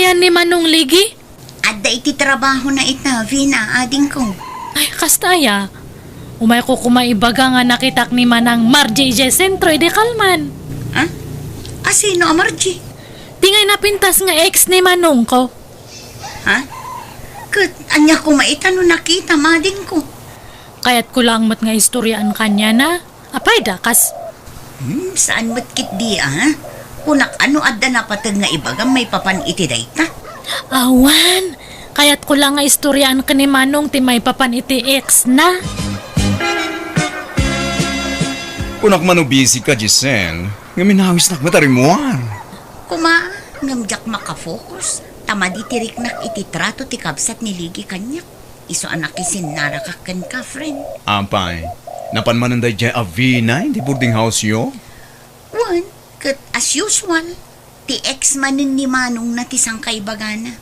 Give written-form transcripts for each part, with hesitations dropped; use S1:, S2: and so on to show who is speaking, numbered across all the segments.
S1: yan ni Manong Ligi?
S2: Adda iti trabaho na ita, Vina, ading ko.
S1: Ay, kastaya. Umay ko kumaibaga nga nakitak ni Manang Margie je sentro de kalman.
S2: Ha? Sino, Margie?
S1: Tingay napintas nga ex ni Manong ko.
S2: Ha? Kat, anya ko maitano nakita, mading ko.
S1: Kaya't ko lang mat nga istoryaan kanya na. Apay dakas.
S2: Saan ba't kit di, ha? Kunak ano adda na patag nga ibaga may papan iti dayta?
S1: Awan. Kaya't ko lang nga istoryaan ka ni Manong ti may papan iti ex na.
S3: Kunak man busy ka, Giselle. Nga minawis nak matarimuan.
S2: Kuma, ngamjak makafocus. Tamadi tirik nak iti trato ti kabsat ni Ligi kanyak. Iso anak isin narakakan ka, friend.
S3: Ampay, napanmananday dya avina di boarding house yo?
S2: One, kat as usual, ti ex manin ni Manong na tisang kaibagana.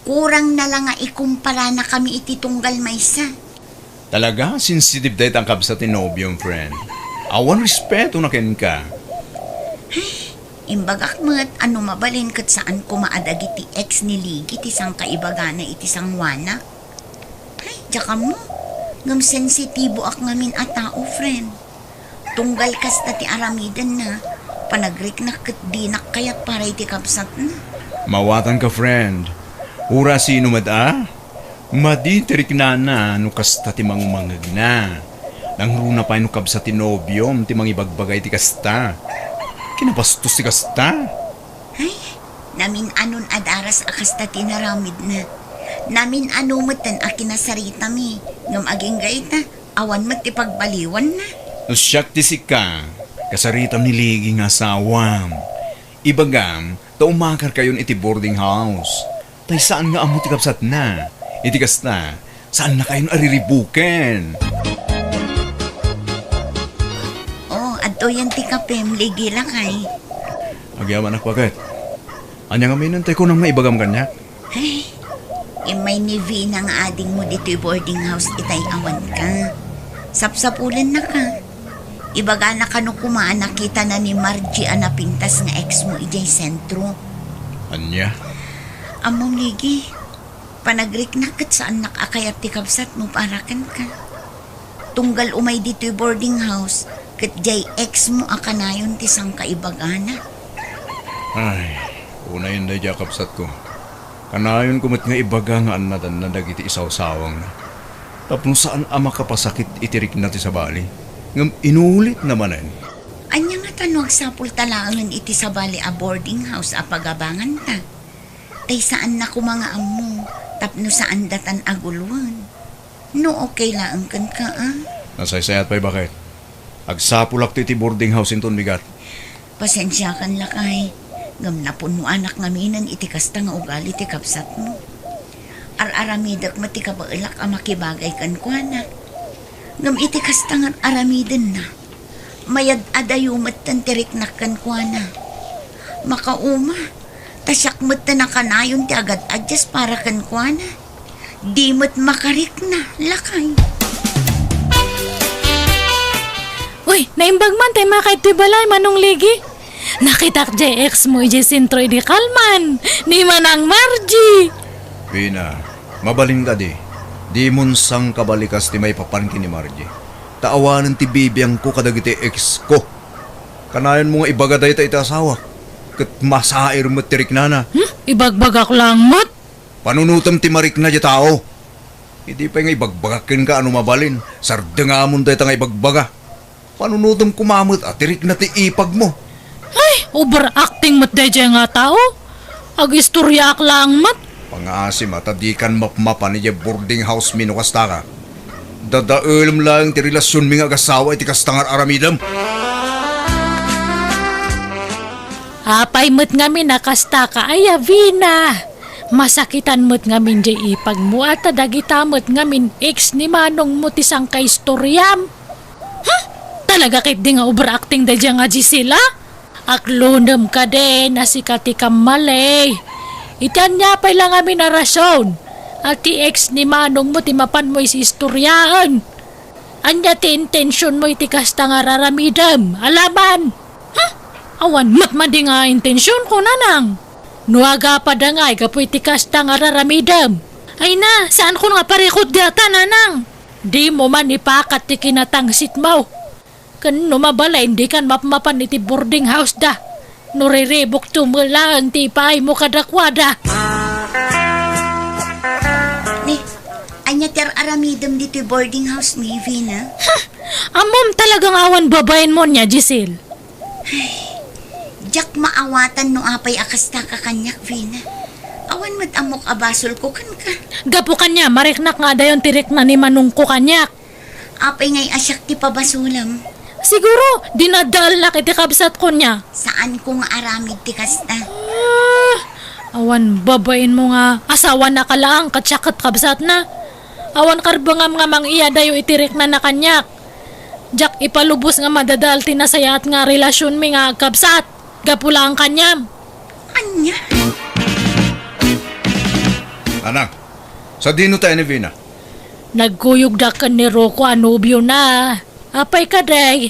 S2: Kurang na lang nga ikumpara na kami iti tunggal maysa.
S3: Talaga, sensitive dahit ang kabsat ni nobyong friend. Awan respeto na ken ka.
S2: Imbagak mat, ano mabalin kat saan kumaadag iti ex ni Ligi tisang kaibagana iti sangwana. Ay, tsaka mo, ngam sensitibo ak ngamin a tao, friend. Tunggal kas na ti aramidan na, panagrik na kat dinak kayat para iti kapsat na.
S3: Mawatan ka, friend. Ura sino mada? Maditirik na no kasta ti mangumangag na. Nangruna pa no kabsa ti nobyom ti mangibagbagay ti kasta. Kinapastos ti kasta.
S2: Ay, namin anon adaras akasta tinaramid na. Namin anumatan a kinasarita mi. Ngam aging gaita, awan mat ti pagbaliwan na.
S3: No siyak ti sika, kasaritam ni Ligi nga asawam. Ibagam, taumakar kayon iti boarding house. Tay saan nga amo ti kapsat na? Iti kasta, saan na kayon ariribuken?
S2: Adto yan ti kapem, Ligi lang ay.
S3: Agyaman ako agad. Anya nga minantay ko nang maibagam kanya.
S2: Ay, may ni Vina nga ading mo dito'y boarding house itay awan ka. Sapsapulan na ka. Ibaga na ka no kumaan nakita na ni Margie anapintas nga ex mo ijay sentro.
S3: Anya?
S2: Among Ligi, panagrik na kat saan nakakayat ti kabsat mo parakan ka. Tunggal umay dito'y boarding house, kat jay ex mo akanayon ti sang kaibagana.
S3: Ay, una yun day kapsat ko. Kanayon kumit nga ibaga nga anadan na dagiti isaw-sawang na. Tapno saan ama kapasakit itirik na ti sa bali. Ngam inulit namanan.
S2: Anya nga tanong sapul talangan iti sa bali a boarding house a pagabangan ta. Tay saan na mga amo, tapno saan datan aguluan. No okay lang kan ka
S3: Nasaysayat pa'y bakit? Agsapulak ti boarding house inton bigat.
S2: Pasensya kan lakay. Ngam na puno anak ngaminan iti kasta nga ugali ti kapsat mo. Aramidak mati kabailak a makibagay kan kuana. Ngam iti kasta nga aramidan na. Mayad adayumat tan tirik na kan kuana. Makauma, tasyak mat na nakanayon ti agad adjas para kan kuana. Di mat makarik na lakay.
S1: Uy, naimbag man tayo mga kaito'y balay, Manong Ligi. Nakitak jay ex mo ijay sentro di kalman, ni Manang Margie.
S3: Pina, mabaling ka di. Di munsang kabalikas ti may papankin ni Margie. Taawanan ti bibiyang ko kadagiti ex ko. Kanayon mo nga ibagaday ta iti asawa. Kat masair mo tirik nana.
S1: Ibagbagak lang mat.
S3: Panunutam ti marik na di tao. Hindi pa nga ibagbagakin ka ano mabalin. Sardangamon tayo nga ibagbaga. Panunutam kumamot at tirik na ti ipag mo.
S1: Ay, overacting mat deje nga tao. Ag-istorya ak lang mat.
S3: Pangasim at adikan mapmapan niya boarding house minukasta ka. Dadaelam lang ti relasyon mi nga agasawa iti kastangar aramidam.
S1: Apay mat ngamin nakasta ka ay Vina. Masakitan mo't ngamin jay ipag mo at adagitamot ngamin ex ni Manong mo tisang kaistoryam. Talaga kit di nga overacting da dyan nga Gisela? Aklunam ka din na si katikam malay. Itan niya pa lang amin na rason. At ti ex ni Manong mo timapan mo isi istoryaan. Anya ti intensyon mo iti kasta nga raramidam. Alaman. Awan mat di nga intensyon ko nanang. Nuaga pa dangay, kapoy tikas ta nga raramidam. Ay na, saan ko nga parikot data, nanang? Di mo man ipakat ti kinatangsit mo. Kan numabala, hindi kan mapmapan iti boarding house da. Nuriribok tumulang ti ipay mo kadakwada.
S2: Ni, anya ter aramidam dito boarding house ni Vina.
S1: Amom talagang awan babayin mo niya, Giselle.
S2: Jak maawatan no apay akasta ka kanyak, Vina. Awan mat amok abasol ko kan ka.
S1: Gapo kanya, mariknak nga dayon tirik na ni Manong ko kanyak.
S2: Apay ngay asyak ti pabasulam.
S1: Siguro, dinadal na kiti kabsat ko niya.
S2: Saan ko nga aramid ti kasta?
S1: Awan babayin mo nga, asawa na kalaang katsakat kabsat na. Awan karbangam nga mang iya dayo itirik na kanyak. Jak ipalubos nga madadal tinasayat nga relasyon mi nga kabsat. Gapula ang kanyam.
S2: Anya?
S3: Anak, sa dino tayo ni Vina?
S1: Nagkuyog da ka ni Rocco anubyo na. Apay ka day.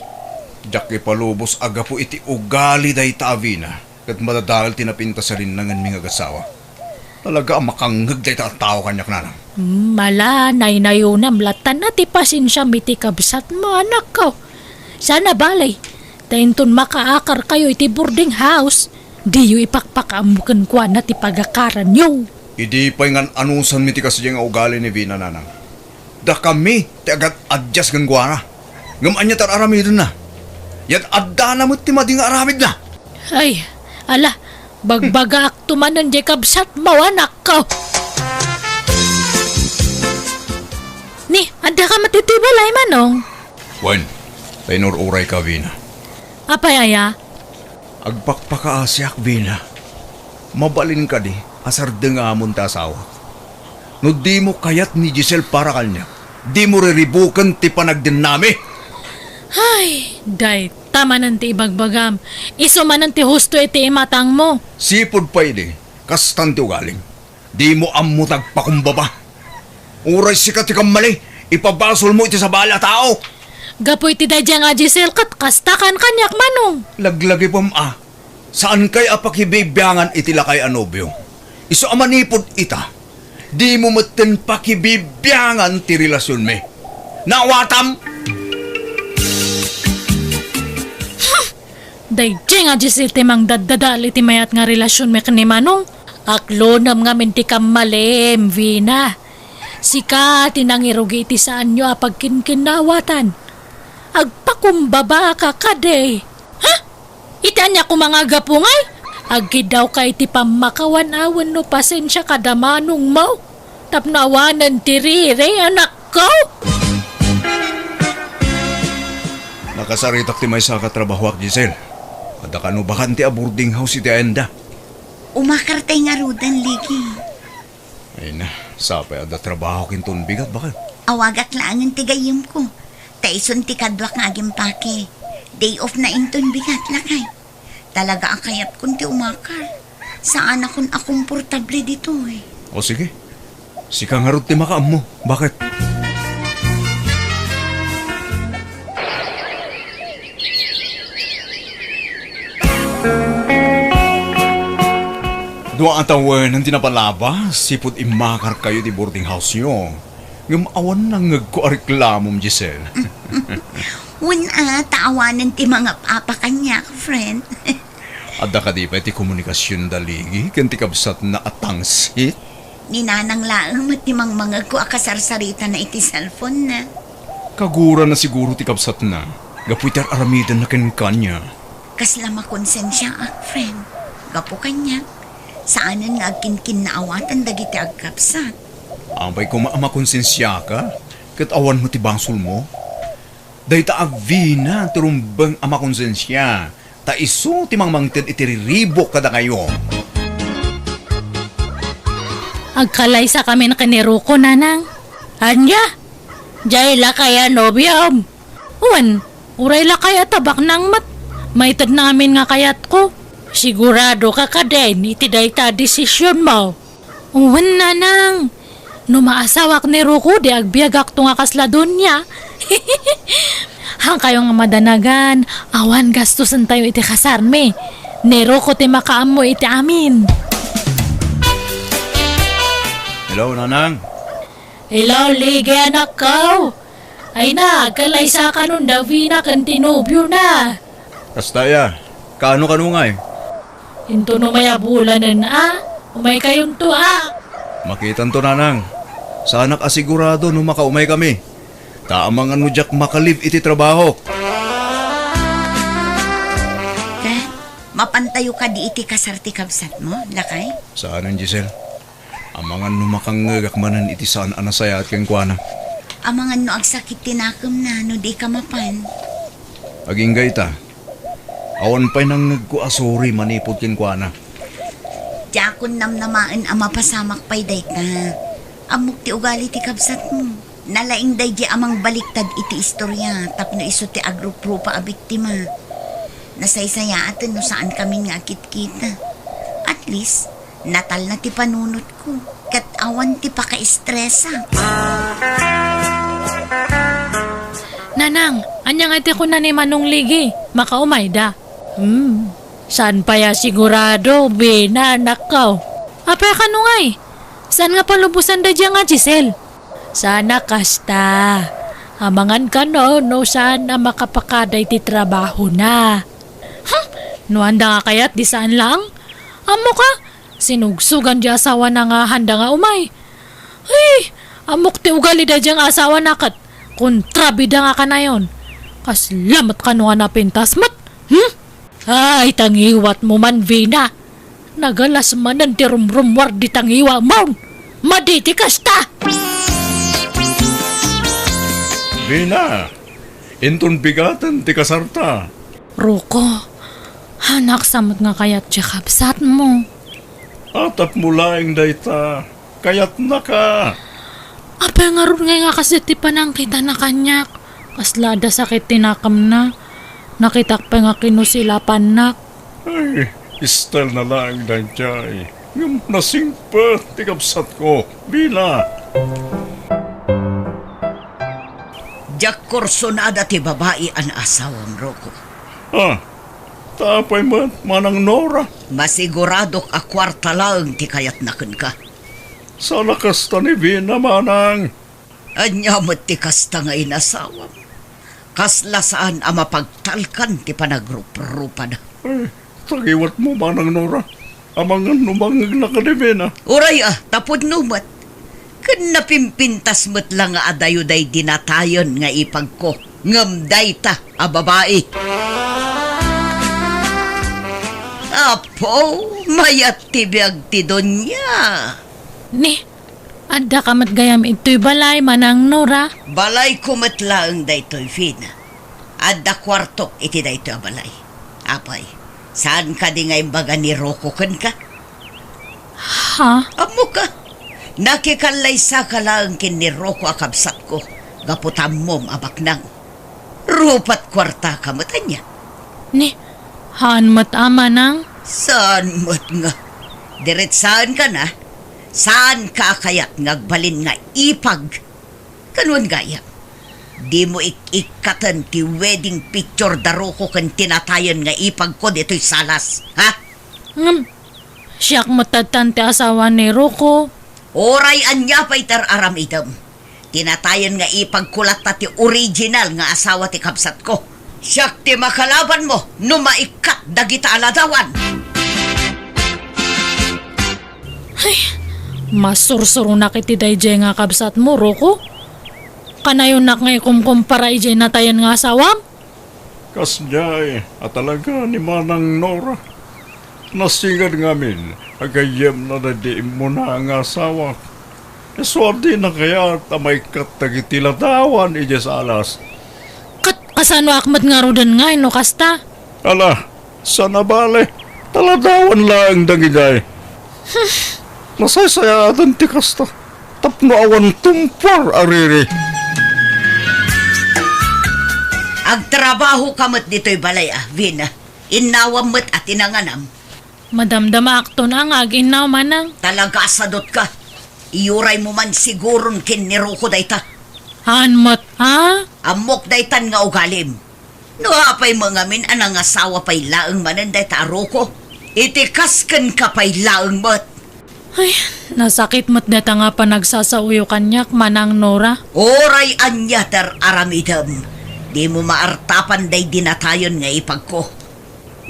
S3: Jak ipalubos aga po iti ugali day ta Vina. Kat madadal tinapinta sa rin nangan mga gasawa. Talaga makangag day ta tao kanyak nanang.
S1: Mala, naynayunam latan na ti pasensya miti kabsat mo anak ko. Sana balay. Tainton makaakar kayo iti boarding house. Di yu ipakpakamukan kwa na ti pagakaran nyo.
S3: Idi pa nga anusan mi ti kasi nga ugali ni Vina nanang. Da kami ti agad adjust ng guara. Ngaman niya tar aramidon na. Yan adda na mo ti mading aramid na.
S1: Ay, ala, bagbaga aktumanan di kabsat mo anak ko. Ni, anda ka matitibalay manong.
S3: Wen, taynururay ka Vina.
S1: Apay aya?
S3: Agpakpakaasyak Vina. Mabalin ka di, asar nga amon ta asawa. No di mo kayat ni Giselle para kanya, di mo riribukan ti panagdinami.
S1: Ay, day, tama nan ti ibagbagam. Iso man ti husto iti imatang mo.
S3: Sipod pa idi, kastan ti ugaling. Di mo ammo tagpakumbaba. Uray sikat ti mali, ipabasol mo iti sa bala tao.
S1: Gapoy ti dadya nga Giselle kat kastakan kanyak manong.
S3: Laglagi pam saan kay apakibibiyangan iti lakay anobyo? Iso amanipod ita, di mo maten pakibibiyangan ti relasyon me. Nawatam!
S1: Dadya nga Giselle ti mang daddadali ti mayat nga relasyon me kani manong. Aklonam nga minti kamalim, Vina. Sika tinangirugi iti saan nyo apagkinkinawatan. Agpakumbaba ka kaday. Ha? Itanya ko mga gapungay? Agidaw ka iti pamakawan-awan no pasensya kadamanong mo. Tapnawanan tirire anak ko.
S3: Nakasaritak ti may sa katrabaho ak Giselle. Ada ka no bakan ti a boarding house iti enda.
S2: Umakartay nga rudan, Ligi.
S3: Ay na, sapay ada trabaho kinton bigat bakal.
S2: Awagak laangan ti gayim ko. Taison ti kadwak nga agimpake. Day off na inton bigat lakay. Talaga ang kayat kun ti umakar. Saan akong akomportable dito eh.
S3: O sige, sika nga rin ti makaam mo. Bakit? Dua ang tawen ang tinapalaba, sipod imakar kayo di boarding house nyo. Ngamawan na ngagko-reklamom, Giselle.
S2: Taawanan ti mga papa kanya, friend.
S3: Adda ka di pa iti komunikasyon daligi, kanti kabsat na atangsit.
S2: Ninanang laang matimang mga ko akasarsarita na iti cellphone na.
S3: Kagura na siguro ti kabsat na, gapuitar aramidan na kanya.
S2: Kasla makonsensya ak, friend. Gapo kanya. Saanan nga agkinkin na awatan dagiti agkapsat.
S3: Ampay ko makonsensya ka, kat awan mo ti bangsol mo. Dahita agvina, turumbang amakonsensya. Ta iso ti mangmangted itiriribok kada kayo.
S1: Agkalay sa kami na kaniruko, nanang. Anya? Jay la kaya nobyam. Uwan, uray la kaya tabak nang mat. Maitad namin nga kayat ko. Sigurado ka ka din, itiday ta desisyon mo. Uwan, nanang. Numaasawak ni Ruko, di agbiagak to nga kasladon niya. Hang kayo nga madanagan, awan gastusan tayo iti kasarme. Ni Ruko ti makaam mo iti amin.
S3: Hello, Nanang.
S1: Hello, ligi anak ko. Ay na, kalaysa ka nun daw, Vina, kan tinubyo na.
S3: Kastaya, kaano nga eh?
S1: Hinto no may abulanan, umay kayong to,
S3: Makitan to, Nanang. Sana kasigurado no makaumay kami. Taamang ano jak makalib iti trabaho.
S2: Ka, mapantayo ka di iti kasarti kabsat mo, lakay?
S3: Saan Giselle? Amangan no makangagak manan iti saan anasaya at kengkwana.
S2: Amangan no agsakit tinakam na no di ka mapan.
S3: Aging gayta. Awan pa'y nang nagkuasuri manipod kengkwana.
S2: Diyakon namnamaan ang mapasamak pa'y day ka. Amok ti ugali ti kabsat mo. Nalaing day di amang baliktad iti istorya tapno iso ti agrup-rupa a biktima. Nasaysaya atin no saan kami nga akit-kita. At least, natal na ti panunot ko. Kat awan ti paka-estresa.
S1: Nanang, anyang ate ko na ni Manong Ligi. Makaumay da. Saan pa ya sigurado, Bina, anak ko? Apay ka nung ay? Saan nga palubusan da dyan nga, Giselle? Sana kasta. Amangan ka no sana makapakaday ti trabaho na. No handa nga kayat di saan lang? Amo ka? Sinugsugan di asawa na nga handa nga umay. Ay, amok ti ugali da dyan asawa na kat. Kontrabida nga ka na yon. Kaslamat ka no nga napintas mat. Ay, tangiwat mo man, Vina. Nagalas manan ti rumrumwar di tangiwa mo. Maditi kasta.
S3: Vina, inton bigatan ti kasarta.
S1: Roko, hanak samot nga kayat siya kapsat mo.
S3: Atap mo laing dayta, kayat na ka.
S1: Apay nga ron nga kasi ti panang kita na kanyak. Kaslada sakit tinakam na. Nakitak pa nga kinusilapan nak.
S3: Ay, istal na laing daytay. Ngam nasingpa, ti kapsat ko, Vina.
S2: Diyak korsonada ti babae ang asawang Roko.
S3: Tapay manang Nora.
S2: Masiguradok a kwarta lang ti kayat nakin ka.
S3: Sa lakas ta ni Vina, Manang.
S2: Anyamot ti kasta nga inasawam. Kasla saan ang mapagtalkan ti panagrupa-rupa na.
S3: Ay, tagiwat mo, Manang Nora. Amangan numangag na ka ni Vina.
S2: Uray tapod numat. Kan napimpintas mo't lang nga adayo-day dinatayon nga ipag ko. Ngamday ta, a babae. Apo, mayat ti Biag ti Donya.
S1: Ni, adda ka matgayam ito'y balay, Manang Nora.
S2: Balay kumatlaang daytoy, Fina. Adda kwartok iti daytoy a balay. Apay, saan ka di nga imbaga ni Roko kan ka?
S1: Ha?
S2: Amo ka. Nakikalaysa ka lang kin ni Roko akabsat ko. Gaputam mom abaknang. Rupat kwarta ka matanya.
S1: Ni, haan mat ama nang?
S2: Saan mo't nga? Diretsaan ka na? Saan ka kayat ngagbalin nga ipag? Kanwan gaya? Di mo ikikatan ti wedding picture daro ko kan tinatayan nga ipag ko dito'y salas, ha?
S1: Siyak matatan ti asawa ni Roko.
S2: Oray anya pa'y aram idam. Tinatayan nga ipagkulat ta ti original nga asawa ti kapsat ko. Siyak ti makalaban mo, no maikat dagita aladawan.
S1: Masursuro na kiti dayjay nga kabsat mo, Roko. Kanayon nak ngay kumkumpara ijay natayan nga asawam?
S3: Kasjay, at talaga ni Manang Nora. Nasigad ngamin, agayem na nadiim mo na ang asawa. Eswarte na kaya tamay katagitilatawan ije sa alas.
S1: Kat asano akmat nga rudan nga no kasta?
S3: Ala, sana bale, taladawan lang dangigay. Nasaysaya atan ti kasta, tapno awan tumpar ariri.
S2: Agtrabaho kamot dito'y balay Vina. Inawam mo't at inanganam.
S1: Madamdama akto na ang aginaw, Manang.
S2: Talaga asadot ka. Iuray mo man siguron kin ni Roko dayta.
S1: Haan mat, ha?
S2: Amok daytan nga ugalim. No apay mga min anang asawa pay laeng manan dayta Roko. Itikasken ka pay laeng mat.
S1: Ay, nasakit mo't data nga pa nagsasauyo kanyak, Manang Nora.
S2: Oray anya ter aramidam. Di mo maartapan day dinatayon nga ipag ko.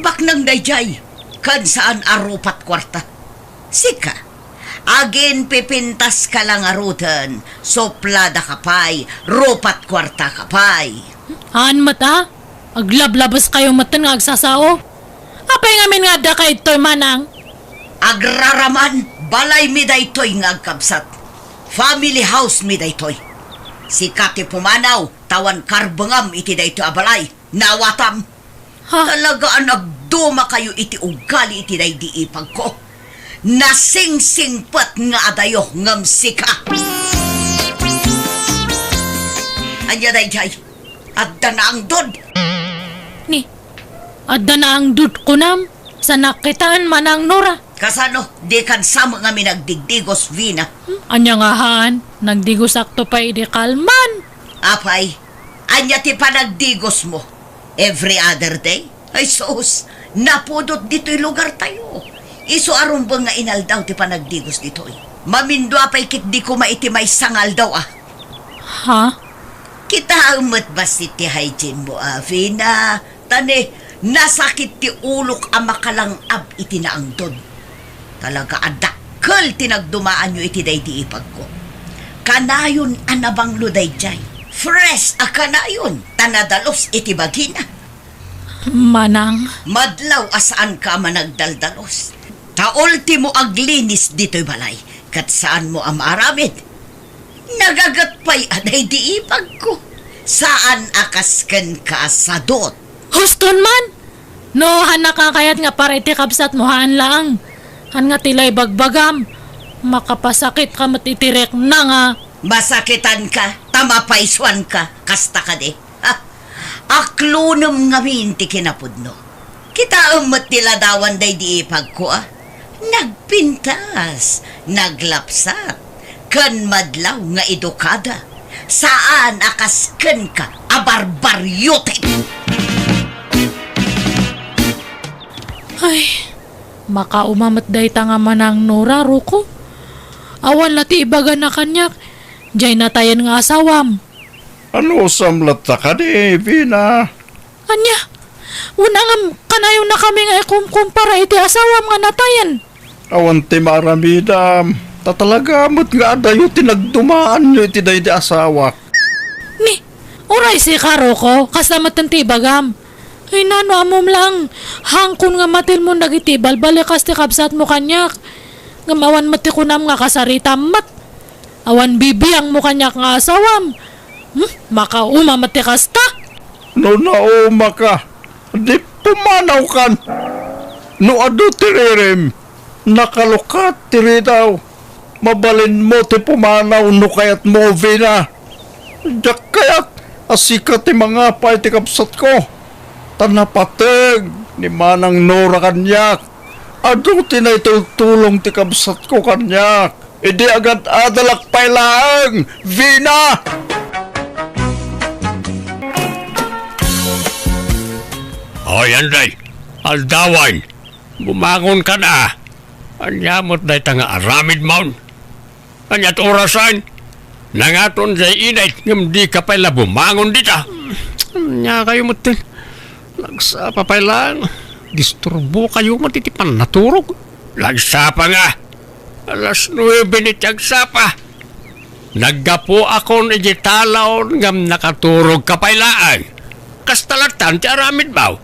S2: Baknang day jay, kan saan arupat kwarta. Sika, agin pipintas ka lang arutan, soplada kapay, rupat kwarta kapay.
S1: Haan mata? Aglablabas kayo matan nga agsasao? Apay ngamin nga da kay toy Manang.
S2: Agraraman, balay mi daytoy nga agkabsat. Family house mi daytoy. Si Kati Pumanaw, tawan karbangam iti daytoy abalay. Nawatam.
S1: Ha?
S2: Talaga nagduma kayo iti ugali iti day di ipag ko. Nasingsingpat nga adayo ngam sika. Anya day jay, adda na ang dod.
S1: Ni, adda na ang dud ko nam. Sa nakitaan Manang Nora.
S2: Kasano, di kan sama nga mi nagdigdigos vina.
S1: Anya nga haan, nagdigos akto pa idi kalman.
S2: Apay, anya ti panagdigos mo. Every other day? Ay sus, napudot dito'y lugar tayo. Iso arumbang nga inal daw ti panagdigos dito'y. Mamindo apay kit di ko maitimay sangal daw ah.
S1: Ha?
S2: Kita amat basit ti hygiene mo Vina. Tane, nasakit ti ulok ang makalang ab iti naangdod. Talaga adakkel tinagdumaan nyo iti day di ipag ko. Kanayon anabang luday jay. Fresh a kanayon, tanadalos iti bagina.
S1: Manang,
S2: Madlaw asaan ka managdaldalos. Ta ultimo aglinis dito'y balay. Kat saan mo ang maaramid? Nagagatpay aday di ipag ko. Saan akasken ka sa dot?
S1: huston man! No, hanak ka kayat nga para iti kabsat mo haan lang. Han nga tilay bagbagam. Makapasakit ka mat itirek na nga.
S2: Masakitan ka, tamapaiswan ka, kasta ka de. Ha? Aklunam nga minti kinapudno. Kita umat tila dawan day di ipag ko Nagpintas, naglapsat, kan madlaw nga edukada. Saan akasken ka, abarbaryote?
S1: Ay, makaumamat day ta nga Manang Nora, Ruko. Awan lati ibaga na kanyak. Diyay natayan nga asawam.
S3: Ano samlat ta ka di, Vina?
S1: Anya, una nga kanayon na kami nga kumpara iti asawam nga natayan.
S3: Awan ti maramidam. Tatalaga mo't nga adayo tinagdumaan nyo iti day di asawa.
S1: Ni, oray si Karo ko, kasamat ng tibagam. Ay nano amom lang, hangkon nga matil mo nagitibal, balikas ti kabsat mo kanyak. Ngamawan mati kunam nga kasarita mat. Awan bibiyang mo kanyak nga asawam. Makauma mati kasta.
S3: No nauma ka, di pumanaw kan. No ado tirirem, nakalukat tiri daw. Mabalin mo ti pumanaw no kayat mo, Vina. Diyak kayat asikat ti mga pa iti kapsat ko. Tanapateg ni Manang Nora kanyak. Ado tinaytultulong ti kapsat ko kanyak. Idi agad adalak pailang, Vina!
S4: O yan day, aldawan, bumangon ka na. Anyamot day tanga aramid maun. Anyat orasan, nangaton say inay, ngam di ka pala bumangon dita. Anya kayo mutin, nagsapa pa lang, disturbo kayo matitipan naturog. Nagsapa nga, alas 9 ni tiyagsapa. Naggapo ako ni Jitalaon ngam nakaturog ka pailaan. Kastalatan ti aramid baw.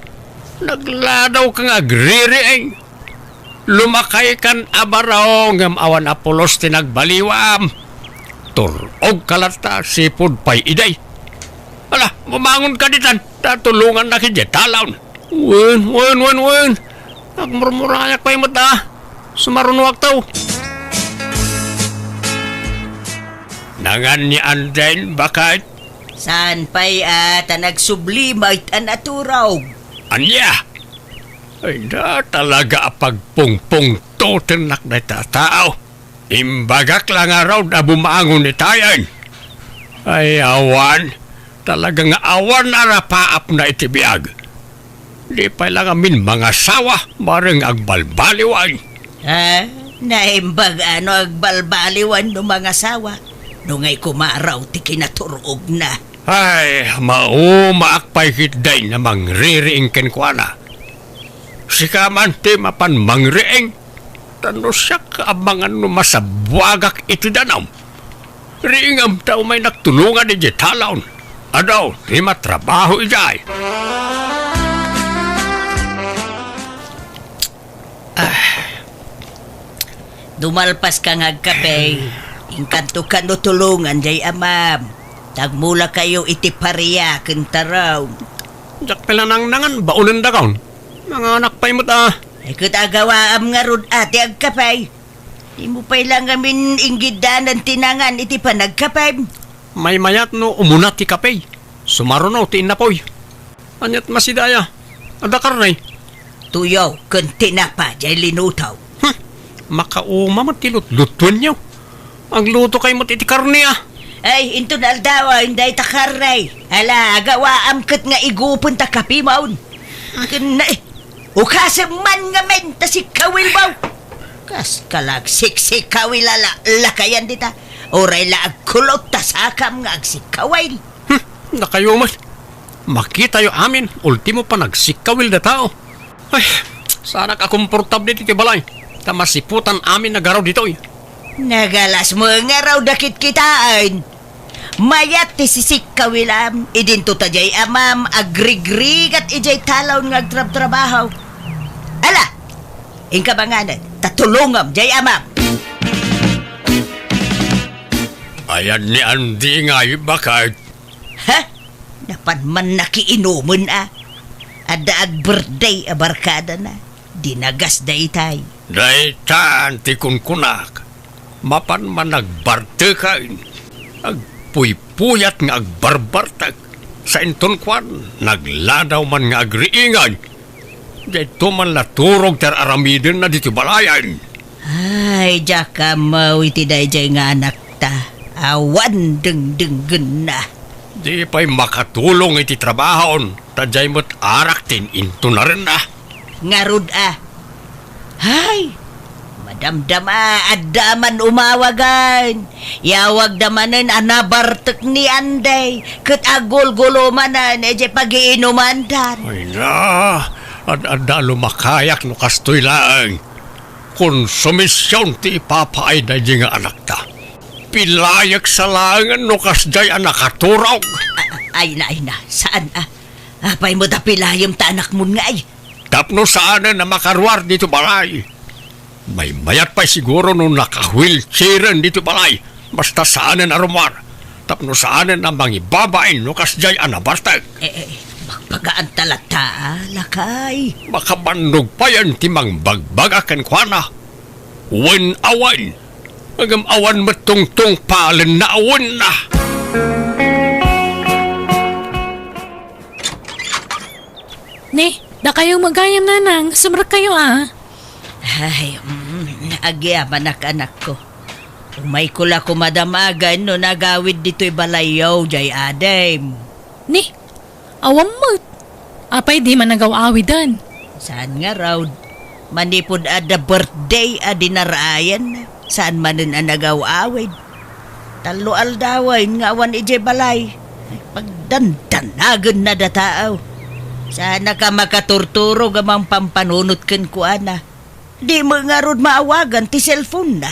S4: Nagladaw kang agriri ay. Lumakay kan abaraw ngam awan apolos tinagbaliwam. Turog kalata sipod pay iday. Ala, bumangon ka ditan. Tatulungan na kidya talaw. Wen. Nagmurmurayak pa'y mata. Sumarunwak tao. Nangan ni Anden bakit?
S2: Saan pa'y nagsublimay anaturaw?
S4: Anya? Ay na talaga pagpungpung to tinak na tatao. Imbagak lang araw na bumangon ni tayan. Ay awan, talagang awan arapaap na iti Biag. Di pa lang amin mga sawa, marang agbalbaliwan.
S2: Ha? Naimbag agbalbaliwan no mga sawa. Nungay kumaraw ti kinaturog na.
S4: Ay, maakpay kitday na mangririing kenkwana. Si kamante mapan mangriing. Tano siya kaabangan no masabwagak iti danam. Riingam tao may nagtulungan iti talaon. Adaw, di matrabaho ijay.
S2: Dumalpas ka ngagkape. Inkanto ka no tulungan jay amam. Tagmula kayo iti pariya kentaraw.
S4: Jak pelanang-nangan baunan da kaon. Mga anak pa'y mo ta.
S2: Ay kutagawaam nga rod ati agkapay. Di mo pa'y lang amin inggidan ng tinangan iti panagkapay.
S4: May mayat no umuna ti kapay. Sumaro no ti inapoy. Anyat masidaya. Ada karnay.
S2: Tuyaw kun tinapa jay linutaw.
S4: Makauma matilot-lutuan niyo. Ang luto kay iti karne ah.
S2: Ay, into na aldawa, hindi takaray. Ala, gawaam kat nga igupon ta kapi maun. Kana ukasem man nga men, ta si kawil baw. Kas kalag siksik kawil lakayan dita. Oray la agkulot ta sakam nga agsikawil.
S4: Nakayuman. Makita yo amin, ultimo pa nagsikawil na tao. Ay, sana ka komportable dito balay. Tamasiputan amin nagaraw dito eh.
S2: Nagalas mo nga raw dakit kitaan. Mayat ti sisik kawilam, idinto ta jay amam, agrigrig at ijay talaw nga agtrab-trabaho. Ala, ingkabanganan, tatulungam jay amam.
S4: Ayan ni Andy nga bakit.
S2: Ha? Napan man nakiinuman Ada ag birthday a barkada na. Dinagas da itay.
S4: Daitan ti kunkunak. Mapan man nagbarte kain. Agpuypuyat nga agbarbartag. Sa inton kwan, nagladaw man nga agriingan. Dito man laturog ter aramidin na dito balayan.
S2: Ay, jaka mau iti dayjay nga anak ta. Awan deng-denggen na.
S4: Di pa'y makatulong iti trabahon. Tadyay mo't araktin into na rin na.
S2: Ngarud Hay, madamdama adaman umawagan. Yawag damanen anabartek ni Anday. Ket agol-golomanan eje pagiinumandan.
S4: Ay na, ada lumakayak no kastoy laang. Konsumisyon ti ipapaay na di nga anak ta. Pilayak sa langan no kasday anak katurog.
S2: Ay na, saan Apay mo da pilayam ta anak mo nga ay.
S4: Tapno saan na makarwar dito balay. May mayat pa siguro nung naka-wheelchairan dito balay. Basta saan na rumar. Tapno saan na mangibabain no kasday anabartag.
S2: Magpagaan talata, lakay.
S4: Makabandog pa yan timang bagbagakan kwa na. Uwan awan. Agam awan matungtong palen na awan na.
S1: Ni, da kayong magayam nanang. Sumrak kayo
S2: Ay, agyaman anak ko. Umay ko la kumadamagan no nagawid dito'y balayaw, jay adem.
S1: Ni, awam mo. Apay di man nagaw-awidan.
S2: Saan nga raw? Manipod ada birthday dinarayan. Saan manin nagaw-awid? Talo aldawain nga awan ijay balay. Pagdandanagan na dataaw. Sana ka makaturturo gamang pampanunot ken kuana. Di mo nga rod maawagan ti cellphone na.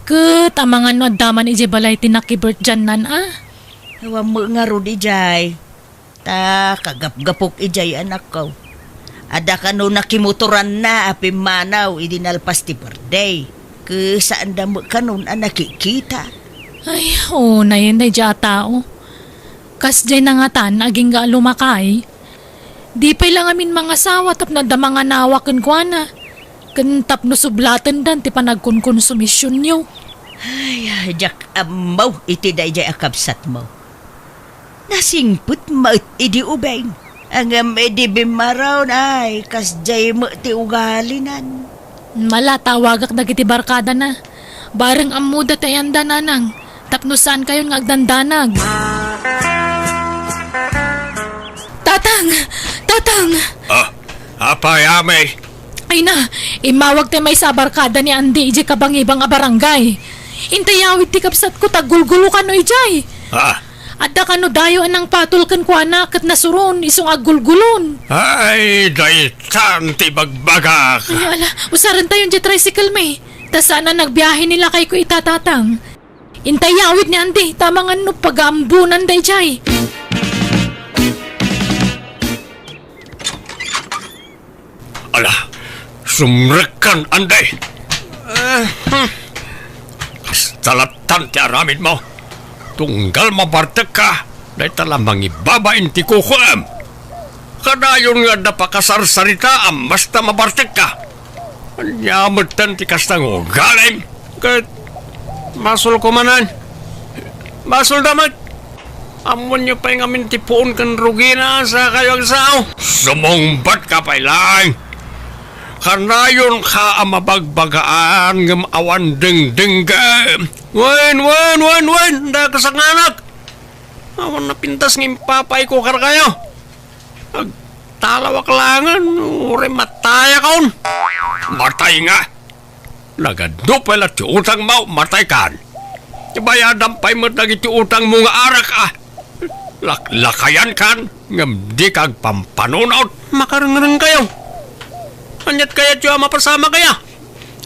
S1: Ket, amangan no daman ije balay tinakibert dyan nan
S2: Hawa mo nga rod ijay. Ta kagap-gapok ijay anak ko. Ada ka no nakimuturan na apim manaw idinalpas ti birthday. Ke saan da mo ka nun nakikita.
S1: Ay, na yun na dya tao. Kas dyan na nga tan, aging ga lumakay. Di pa lang amin mga sawa tap na da mga nawakan kwa na. Kantap no sublatan dan ti panagkonkonsumisyon nyo.
S2: Ay, jak amaw iti dayjay akabsat mo. Nasingput mo idi ubeng. Ang edi bimaraw na ay kasjay mo ti ugalinan.
S1: Mala tawagak dagiti barkada na. Bareng amuda tayan dananang. Tapno saan kayo nga agdandanag. Tatang!
S4: Apay amay.
S1: Ay na, imawag tayo may sa barkada ni Andy iji kabang ibang barangay. Intayawid ti kapsat ko tagulgulo ka no ijay.
S4: Ha?
S1: Adda ka no dayo anang patol kan ko anak at nasuron isong agulgulon.
S4: Ay, daytan ti bagbagak.
S1: Ay ala, usaran tayo di tricycle may. Ta sana nagbiyahe nila kay ko itatatang. Intayawid ni Andy, tamang ano pagambunan day jay.
S4: Ala, sumrekan Anday. Salatan ti aramid mo. Tunggal mabartek ka, dahi tala mangibabain ti kukuam. Kadayon nga napakasarsarita am basta mabartek ka. Anyamutan ti kastang ugalim. Kat masul ko manan. Masul damat. Amon nyo pa yung amin tipuon kan rugina sa kayong sao. Sumungbat ka pa ilang. Kanayon ka ang mabagbagaan ng awan ding-ding ka. Wen! Da ka sa nganak. Awan na pintas ng papay ko kar kayo. Agtalawak langan. Ure mataya kaon. Matay nga. Nagado pala ti utang mo. Matay kan. Ibayadam pa'y mo nag iti utang mo nga arak ah. Lakayan kan. Ngam di kag pampanunot. Makarang kayo. Anyat kaya tiyo mapasama kaya?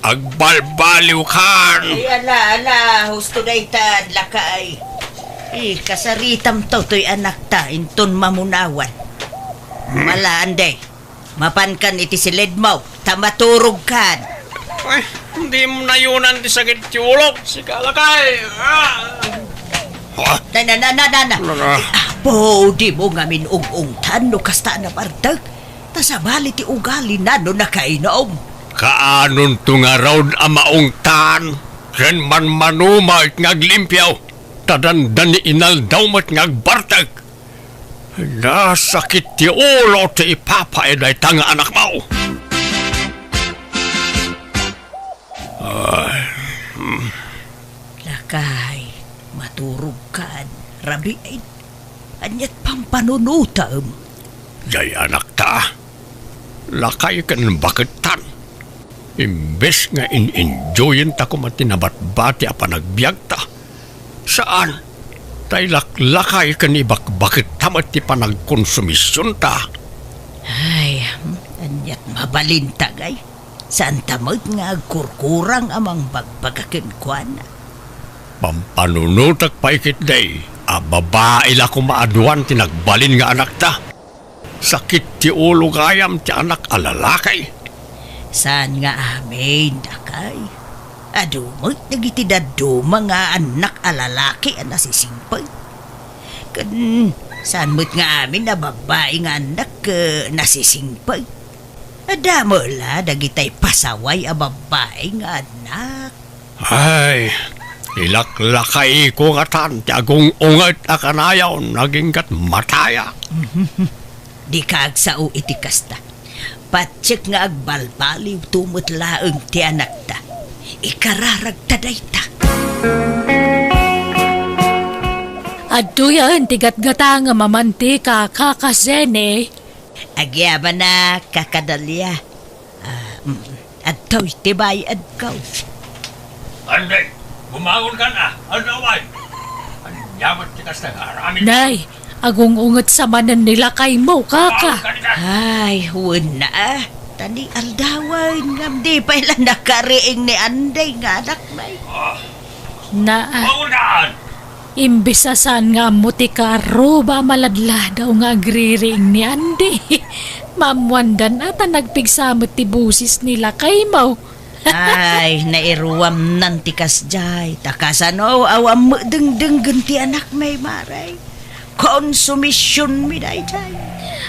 S4: Agbalbaliw kan.
S2: Ay, ala, husto day tad, lakay. Kasaritam to to'y anak ta, inton mamunawan. Malaan day, mapankan iti silid mo, tamaturog kan.
S4: Ay, hindi mo nayunan ti sakit ti ulok. Sika lakay.
S2: Nana. Po, di mo nga minung-ungtan no kasta na bardag. Tasabali ti ugali na no nakainom.
S4: Kaanon to nga raud amaungtan. Ken man manuma it ngaglimpyaw. Tadandan ni inal daw mat ngagbartag. Nasakit ti ulo ti ipapaeday tanga anak mo.
S2: Lakay, maturog kan. Rabi ay anyat pampanunutam.
S4: Jay anak ta. Lakay ka ng bakitan. Imbes nga in-enjoyin ta ko matinabat-bati a panagbiag ta. Saan? Tay lakay ka ni bakit tamat ti panagkonsumisyon ta.
S2: Ay, anyat mabalintagay. Saan tamag nga agkurkurang amang bagbagakin kwa na.
S4: Pampanunutak pa ikit day. A babae la ko maaduan tinagbalin nga anak ta. Sakit ti ulo gayam ti anak alalakay.
S2: Saan nga amin, dakay? Adumag nagitidado mga anak alalaki ang nasisimpay. Kan, saan mo't nga amin na babae nga anak nasisimpay? Adamo la, dagitay pasaway a babae nga anak.
S4: Ay, ilaklakay ko nga tan ti agong ungat akanayaw naging kat mataya.
S2: Di ka agsao iti kasta. Patsik nga agbalbaliw tumot laeng ti anak ta. Ikararag taday ta.
S1: Aduyan, tigat-gata nga mamantika, kakasene.
S2: Agyaba na kakadalya. Adto'y tibay adkaw.
S4: Anday, bumangon ka na. Andaway. Anyamat ti kasta aramin.
S1: Nay, agong unget sa manan nila kay mo, kaka.
S2: Ay, huwag na ah. Tani aldaway, ngam di pa ilan nakariing ni Anday nga anak may.
S1: Na,
S4: Bangunan!
S1: imbisasan nga mutika roba maladla daw nga agriring ni Andy. Mamwandan ata nagpigsamot ti busis nila kay mo.
S2: Ay, nairuwam nantikas jay. Takasano, awam mo deng-deng ti anak may maray. Konsumisyon mi day jay.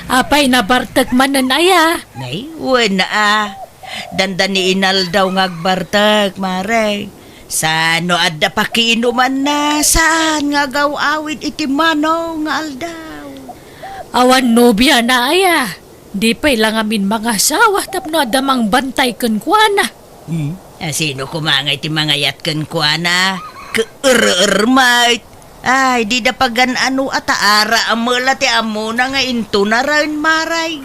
S1: Apay nabartag manan aya.
S2: Nay, huwag na ah. Dandan ni inal daw ngagbartag, maray. Sano adda pakiinuman na, saan nga gawawid iti mano nga aldaw.
S1: Awan nobya na aya. Di pa ilang amin mga asawa tapno adamang bantay kan kuana.
S2: Sino kumangay ti mga yatkan kwa na? Ke-er-er-mait. Ay, di da pagan ano at aara amula ti amo na nga into na rin maray.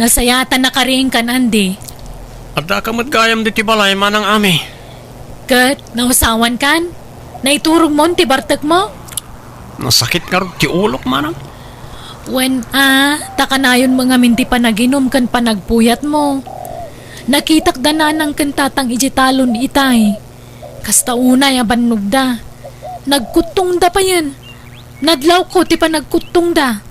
S1: Nasayatan na karing kan andi.
S4: At kamot gayam di ti balay manang ami.
S1: Kat, nausawan kan? Naiturog mo ti bartek mo?
S4: Nasakit nga rin ti ulok manang.
S1: When takanayon mga minti panaginom kan panagpuyat mo. Nakitak dananang kan tatang ijitalon itay. Kasta unay abannog da. Nagkutong da pa yan. Nadlaw ko ti panagkutong da.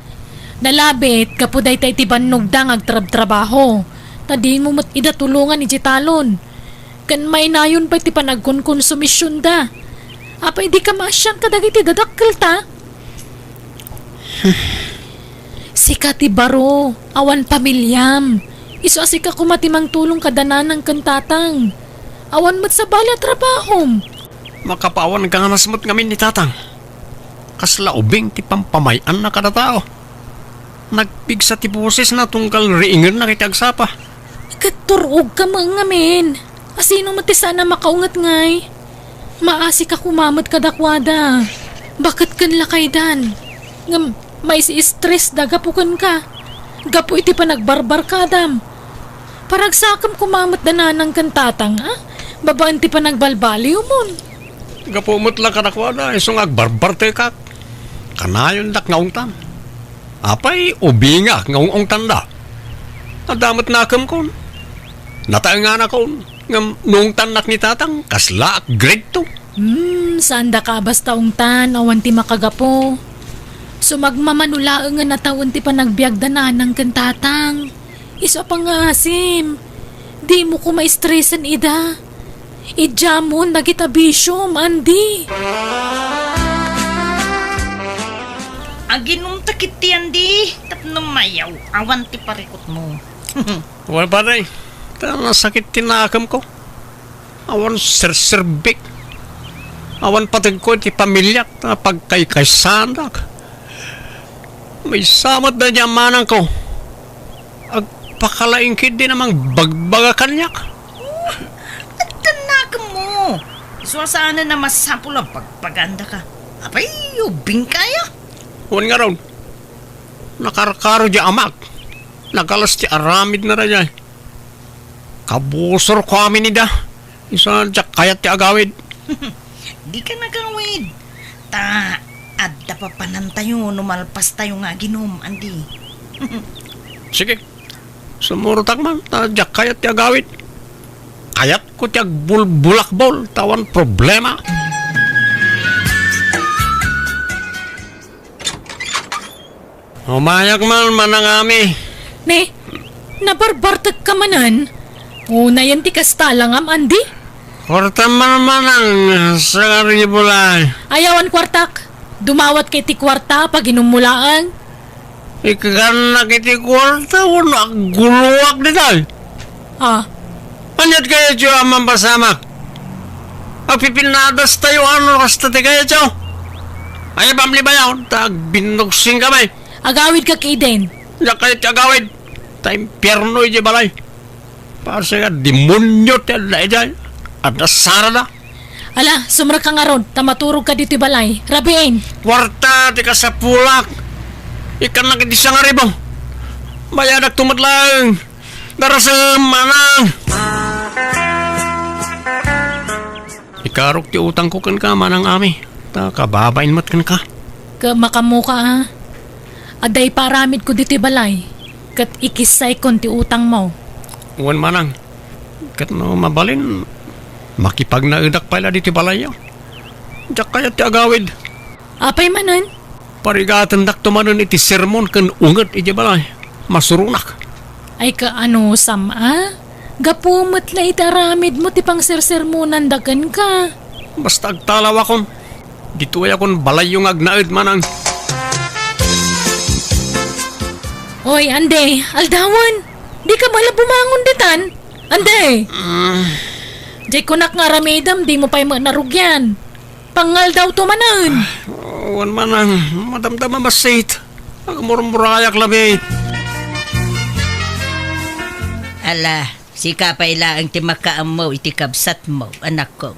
S1: Nalabit kapuday tay ti bannog da ngagtrab-trabaho. Tadi mo mat idatulungan ijitalon. Kan may nayon pa ti panagkonkonsumisyon da. Apay di ka masyang kadagiti dadakkel ta. Sika ti baro, awan pamilyam. Iso asika kumatimang tulong kadananang kantatang. Awan mat sa bala trabahom.
S4: Makapawan ka nga nasmut ngamin ni tatang. Kasla ubing ti pampamayan na kada tao. Nagpigsa ti busis na tungkal riingan na kitagsapa.
S1: Ikaturog ka mga ngamin. Asino mati sana makaungat ngay. Maasi ka kumamat kadakwada. Bakit kan lakay dan? Ngam, may si stress da gapukan ka. Gapu iti pa nagbarbar ka dam. Paragsakam kumamat dananang kantatang Babaan ti pa nagbalbaliw mon.
S4: Gapumot lang kanakwada, isong agbarbar te kak. Kanayon dak ngaungtan. Apay ubinga ngaung tanda. Adamat nakam kon. Nataangan ako nung tanak ni tatang kasla grade 2.
S1: Saan da ka basta ungtan awan ti makagapo. Sumagmamanulaang nga natawon ti pa nagbiag dananang kantatang. Iso pang asim. Di mo ko maistresan ida. Idjamon nagitabisyom, Andi.
S2: Aginong takit ti Andi. Tapno mayaw. Awan ti parikot mo.
S4: Wala pa rin. Nasakit tinakam ko. Awan serserbik. Awan patag ko ti pamilyak na pagkaykaysandak. May samat na diyamanang ko. Agpakalaingkid din namang bagbaga kanyak.
S2: At tanak mo. Suasana na masapul ang pagpaganda ka. Apay, ubing kaya.
S4: Huwag nga raw. Nakarakaro di amak. Nagalas ti aramid na raya. Kabusor ko amin nida. Isa jak kayat ti agawid.
S2: Di ka nagawid. Adda pa panantayo, numalpas tayo nga ginom, Andi.
S4: Sige. Sumurutak man. Jak kayat ti agawid. Kayat ko ti agbulbulakbol. Tawan problema. Umayak man manang ami.
S1: Ne, nabarbartag ka manan. Una yan ti kastalangam, Andi.
S4: Korta man manang sa ribulay.
S1: Ayawan kwartak. Dumawat kay ti kwarta pag inumulaan.
S4: Ikakan na kiti kwarta. Wala guluwak dito. Anyat kaya tiyo amang pasamak. Pagpipinadas tayo kasta ti kaya tiyo. Ay pamli ba yun? Binugsing kamay.
S1: Agawid ka kay Den.
S4: Diyak kaya ti agawid. Impyerno iti balay. Para siya demonyo ti alay dyan. At nasara na.
S1: Ala, sumra ka nga ron. Tamaturog ka dito balay. Rabiin.
S4: Kwarta ti ka sa pulak. Ikan na kiti siya nga ribo. Bayadak tumatlang. Darasal manang. Ikarok ti utang ko kan ka manang ami. Kababain mat kan ka.
S1: Makamuka Aday paramid ko dito balay. Kat ikisay kon ti utang mo.
S4: Uwan manang. Kat no mabalin. Makipagnaidak pala dito balay yun. Diyak kaya ti agawid.
S1: Apay manan?
S4: Parigatan dak tumanon iti sermon kan unget iti balay. Masurunak.
S1: Ay kaano sama? Gapumot la itaramid mo ti pang sersermonan dagan ka.
S4: Basta agtalaw akon. Dito ay akon balay yung agnaid manang.
S1: Oy, Ande, aldawan. Di ka bala bumangon ditan. Ande. Jay kunak nga ramidam, di mo pa'y narugyan. Pangal daw tumanan.
S4: Uwan manang, madamdama masit. Ang murmurayak labit.
S2: Ala, si kapay laang ti makaam mo, iti kabsat mo, anak ko.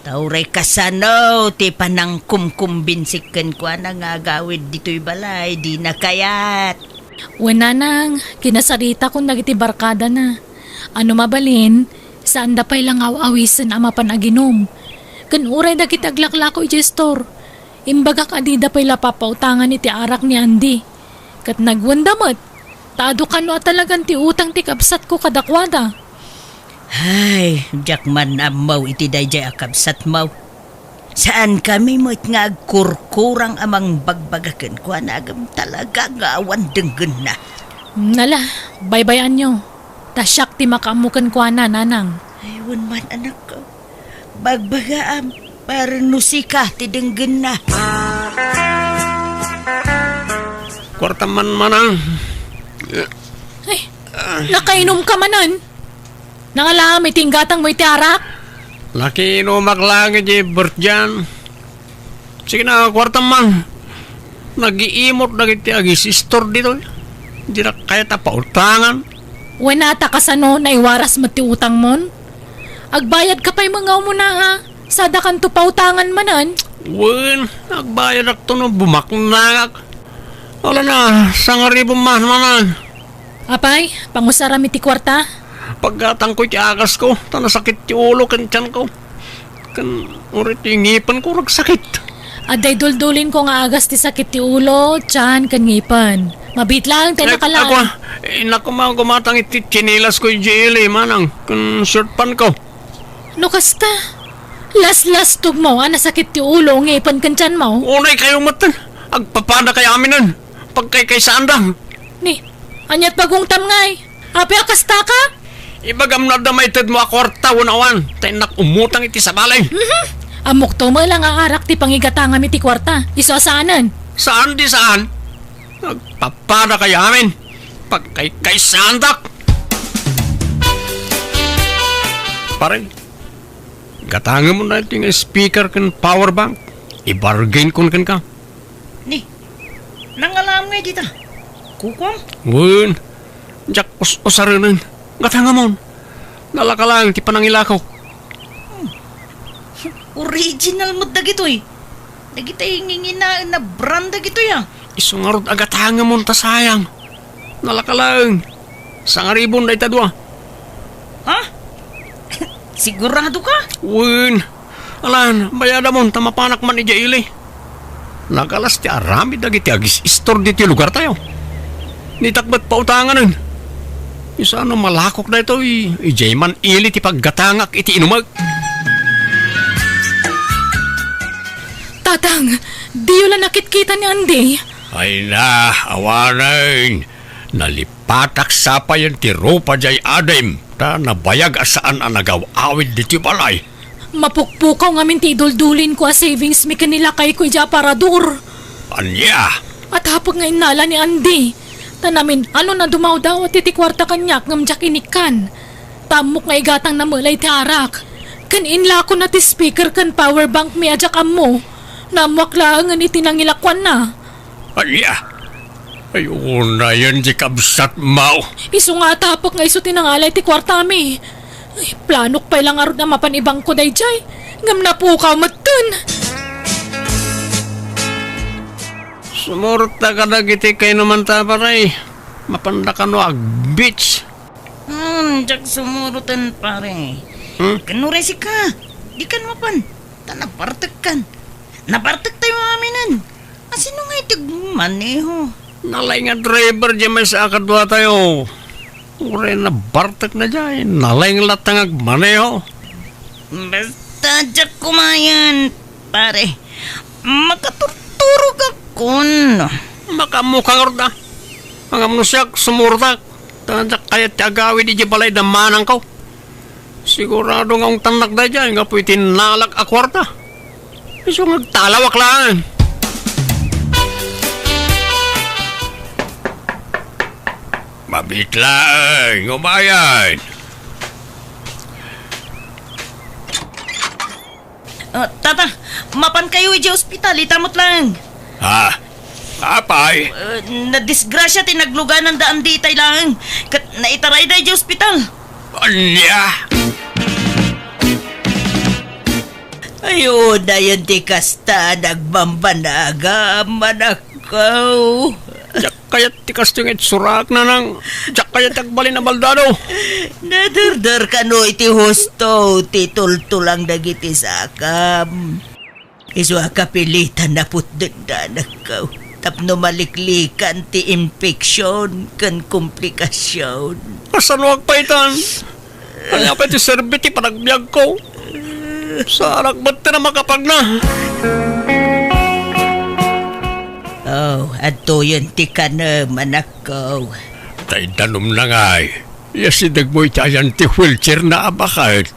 S2: Tauray kasano, ti panang kumkumbinsikan ko na nga gawid dito'y balay, di na kayat.
S1: Wala nang, kinasarita kong nagiti barkada na. Ano mabalin, saan da pa'y lang awisan ama panaginom. Kan uray dagiti aglakla ko ijestor. Imbaga kadida pa'y lapapautangan iti arak ni Andy. Kat nagwandamot, taado ka no at talagang ti utang ti kapsat ko kadakwada.
S2: Ay, jakman amaw iti dayjay akabsat maw. Saan kami mo't nga agkurkurang amang bagbagaken ko anagam talaga nga awan denggen na.
S1: Nala, baybayan nyo. Tasyak ti makaamukan ko na, nanang.
S2: Aywan man anak ko. Bagbagaam, para nusika ti denggen na.
S4: Kwarta man manang.
S1: Ay, nakainom ka manan. Nangalam, itinggatang mo iti arak.
S4: Laki inumak lang iti bertyan. Sige na, kwarta man. Nag-iimot na iti agisistor dito. Hindi na kaya tapautangan.
S1: Wenata kasano na iwaras mo ti utang mon? Agbayad ka pa'y mga umuna ha. Sada kan to pautangan manan.
S4: Wen, nagbayad ako no bumaknagak. Wala na, sangaribo man manan.
S1: Apay, pangusarami ti kwarta.
S4: Paggatang ko iti agas ko, tanasakit ti ulo kan tiyan ko. Kan urit ti ngipan ko ragsakit.
S1: Aday duldulin ko nga agas ti sakit ti ulo, tiyan, kan ngipan. Mabit lang, tayo nakalaan.
S4: Ako, naku mga gumatang iti chinilas ko yung jili, manang, kan shirt pan ko.
S1: No kasta, las tug mo, nasakit ti ulo, ngipan kan tiyan mo.
S4: Unay kayo matan, agpapada kay aminan, pagkay kay sandang.
S1: Ni, anyat pagungtam ngay. Api akasta ka?
S4: Ibagam na damaytad mo akwarta, unawan, tayo nak umutang iti sa balay.
S1: Amok to mo lang aarak ti pangigatanga mi ti kwarta. Iso saanan?
S4: Saan di saan? Nagpapada kay amin, pagkay kay sandak. Pare, gatanga mo na iti speaker kan power bank. I-bargain kun kan ka.
S2: Ni, nangalam nga dita. Kukwam?
S4: Wun, jak usarinan. Gatanga mo. Nalaka lang, ti panangilakaw.
S2: Original mo dagito eh. Dagita yung na brand dagito ya.
S4: Isungarod agatanga mo ta sayang. Nalaka lang. Sangaribon na itadwa.
S2: Ha? Sigurado ka?
S4: Wun, alan, bayada mo, tamapanak man ni Jaili. Nagalas ti arami dagiti agis istor diti lugar tayo. Nitakbat pa utanganan. Isa ano malakok na ito, ijayman ili ti paggatangak iti inumag.
S1: Tatang, di yun lang nakit-kita ni Andy.
S4: Ay na, awanan. Nalipatak sa pa yan ti rupa jay adem. Ta nabayag asaan ang nagaw-awid diti balay.
S1: Mapukpukaw ngamin ti iduldulin ko a savings mi kanila kay Kuya Aparador.
S4: Anya?
S1: At hapag nga inala ni Andy. Tanamin, ano na dumaw daw at iti kwarta kanyak ngamjak inikan. Tamok nga igatang namulay ti arak. Kaninla ko na ti speaker kan power bank mi ajak ammo. Namuak lang nga iti nangilakwan na.
S4: Anya? Ayun na yan di kabsat mau.
S1: Iso nga tapok nga iso tinangalay ti kwarta mi. Ay, planok pa ilang arod na mapanibang ko dayjay. Ngam na po ka matun.
S4: Sumurta ka na giti kayo naman taparay. Mapanda ka no beach.
S2: Jak sumurutan pare. Kanuresi ka. Di kan mapan. Napartek kan. Napartek tayo aminan. Asino nga itig maneho?
S4: Nalay nga driver dyan may sa akadwa tayo. Ure na bartek na dyan. Nalay nga latangag maneho.
S2: Basta jak kumayan pare. Makaturturog akon.
S4: Makamukang orda. Ang amnusyak sumurtak. Tanjak kaya tiagawi di balay da manang ko. Sigurado nga ang tanak da dyan. Nga po itinalak akwarta. Iso nagtalawak lang. Mabit lang. Umayan.
S2: Tata, mapan kayo iji ospital. Itamot lang.
S4: Ha? Apay?
S2: Nadisgrasya tinaglugan ng daan di itay lang. Naitaray da iji ospital.
S4: Anya?
S2: Ayo, dayon ti kasta nagbambanaga manakaw.
S4: kayat tikas tingit surak na nang jak kayat agbalin na baldado.
S2: Nadardar ka no iti husto, titultulang dagiti sakam. Isu akapilitan na putdendanak ka. Tapno maliklikan ti infeksyon kan komplikasyon.
S4: Masaluag pa itan. Kanya pa iti serbiti panagbiag ko. Sarak ba't na makapag na?
S2: Oh, ato yun ti ka na manakaw.
S4: Tay danom na nga eh. Yasidag mo itayan ti wheelchair na abakit.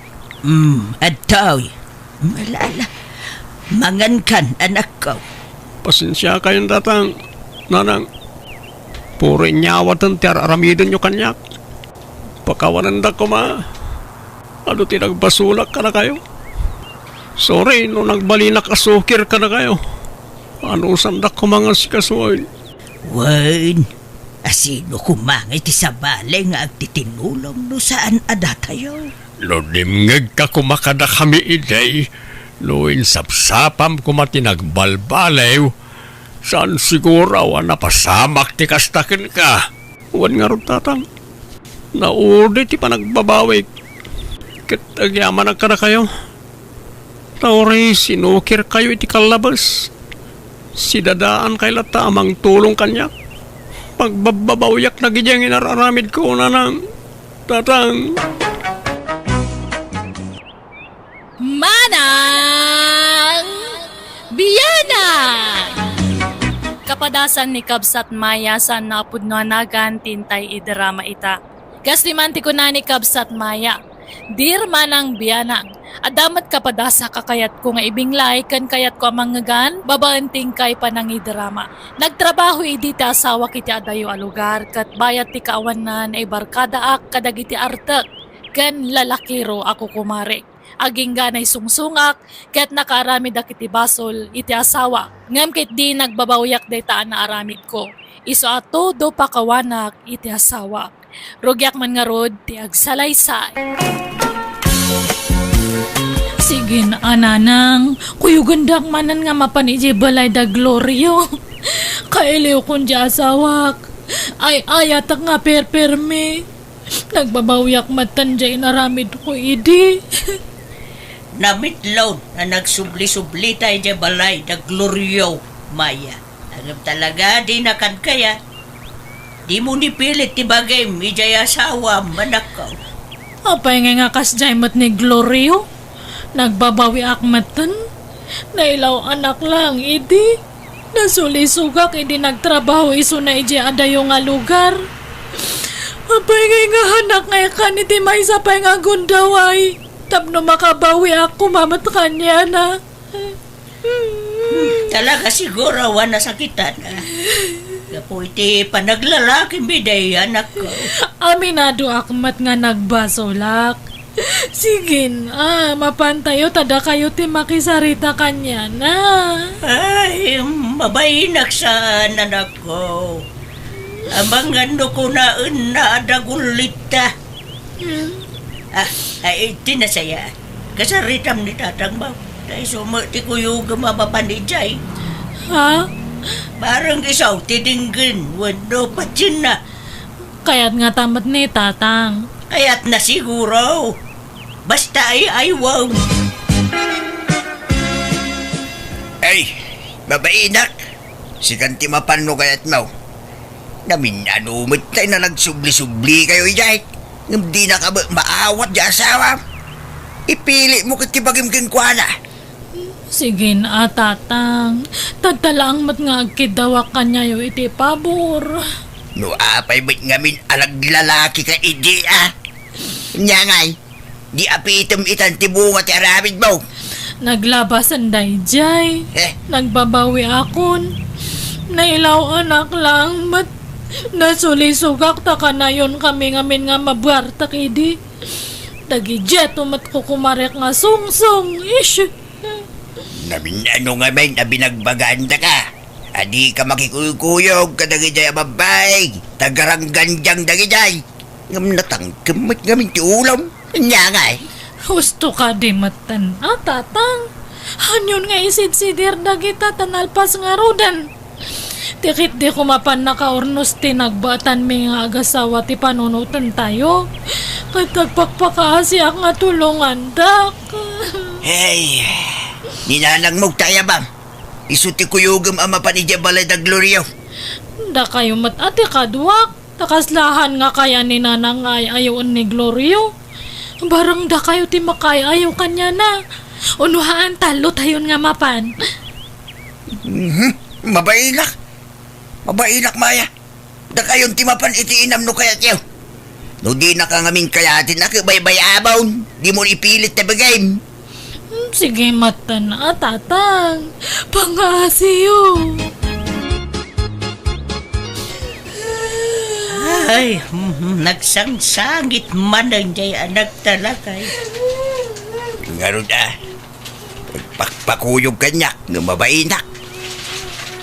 S2: Ato malala. Mangan kan anak ko.
S4: Pasensya kayong datang. Nanang, puro inyawatan ti aramidin nyo kanyak. Pakawanan da ko ma. Ano tinagbasulak ka na kayo? Sorry, no nagbalinak asukir ka na kayo. Ano sandak ko mga sikasuoy?
S2: Wan, asino kumangay ti sabali nga agtitinulong no saan adatayo?
S4: Lodimngeg ka kumakada kami iday. Luin sapsapam kumatinagbalbalew. Saan siguro napasamak ti kastakin ka? Wan nga ron tatang. Naudi ti panagbabawik. Kitagyaman ka na kayo. Tauri, sinukir kayo iti kalabas. Sidadaan kay lata amang tulong kanya. Pagbabawyak na gidyang inararamid ko na ng tatang.
S1: Manang Bianang! Kapadasan ni Kabsat Maya sa napudnoanagan tintay idrama ita. Gaslimanti ko na ni Kabsat Maya. Dear Manang Bianang, adamat kapadasa kakayat ko nga ibinglay kan kayat ko amangagan, babaanting kay panangidrama. Nagtrabaho idi ti asawa kiti adayo a lugar, kat bayat ti kaawanan ay barkada ak kadagiti artek, kan lalakiro ako kumare. Aging ganay sungsungak, ket nakaramid akiti basol iti asawa. Ngam ket di nagbabawyak daytaan na aramid ko. Iso ato do pakawanak iti asawa. Rugyak man nga rod ti agsalaysay. Sige na ananang, kuyo gandak manan nga mapan iti balay da gloryo. Kailiw kun di asawak. Ay ayatak nga perperme. Nagbabawyak matan di inaramid ko idi.
S2: Namitlaw na nagsubli-subli tayo dyan balay na gloryo, Maya. Agam talaga, di nakan kaya. Di mo nipilit ti bagay, mijay asawa, manakaw.
S1: Apay nga kas jaymat ni Glorio. Nagbabawi akmatan. Nailaw anak lang, idi. Nasulisugak, idi nagtrabaho iso na iji adayo nga lugar. Apay nga anak nga kan iti may sapay nga gundaway. Tapno makabawi ako mamat kanya na.
S2: Talaga siguro, wana sakitan. Kapo iti panaglalaki biday, anak ko.
S1: Aminado akmat nga nagbasolak. Sige mapantayo tada kayo ti makisarita kanya na.
S2: Ay, mabainak sa anak ko. Abangan no ko na adagulita. Ay, tinasaya. Kasaritam ni tatang ba? Dahil sumati ko yung gumapapanijay.
S1: Ha?
S2: Parang isaw, tidinggin. Wando pa dyan na.
S1: Kaya't nga tamat ni tatang.
S2: Kaya't na siguro. Basta ay wow.
S5: Ay, babainak. Si kanti mapano kaya't mo. Namin anumit tayo na nagsubli-subli kayo ijay. Hindi na ka ba maawat di asawa? Ipili mo kitibagimkin kwa na.
S1: Sige na tatang. Tadalaang mat nga agkidawak kanya yung iti pabor.
S5: No apay ba't ngamin alaglalaki ka idi Nya ngay, di apitom itan tibunga ti aramid mo.
S1: Naglabasan dayjay. Nagbabawi akon. Nailaw anak lang mat. Nasulisugak ta ka na yun kami ngamin nga mabartak idi. Dagi-jet umat ko kumarek nga sungsung. Ish.
S5: Namin ano nga may na binagbaganda ka. Adi ka makikuyukuyog ka dagijay ababay. Tagarangganjang dagijay. Ngam natangkimit ngamin ti ulam. Nya ngay.
S1: Husto ka di matan. Tatang. Hanyon nga isid-sidir dagita tanalpas nga rodan. Tikit di ko mapan nakaurnos tinagbatan mi nga agasawa ti panunutan tayo. Katagpakpakaasi ang nga tulungan, dak.
S5: Hey, ninanang mo tayo bang? Isuti kuyugam ama pa ni Jabalay da Glorio.
S1: Da kayo mat ate kadwak. Takaslahan nga kaya ni nanangay ayaw ni Glorio. Barang da kayo ti makay ayaw kanya na. Unuhaan talo tayon nga mapan.
S5: Mabailak. Mabailak, Maya. Da kayon timapan iti inam no kaya tiyo. No di na ka ngamin kayatin na kabaybay-abaw. Di mo ipilit na bagay.
S1: Sige mata na tatang. Pangasiyo.
S6: Ay, nagsangsangit man ang jay anak talakay.
S5: Ngayon pagpakpakuyog kanyak ng mabainak.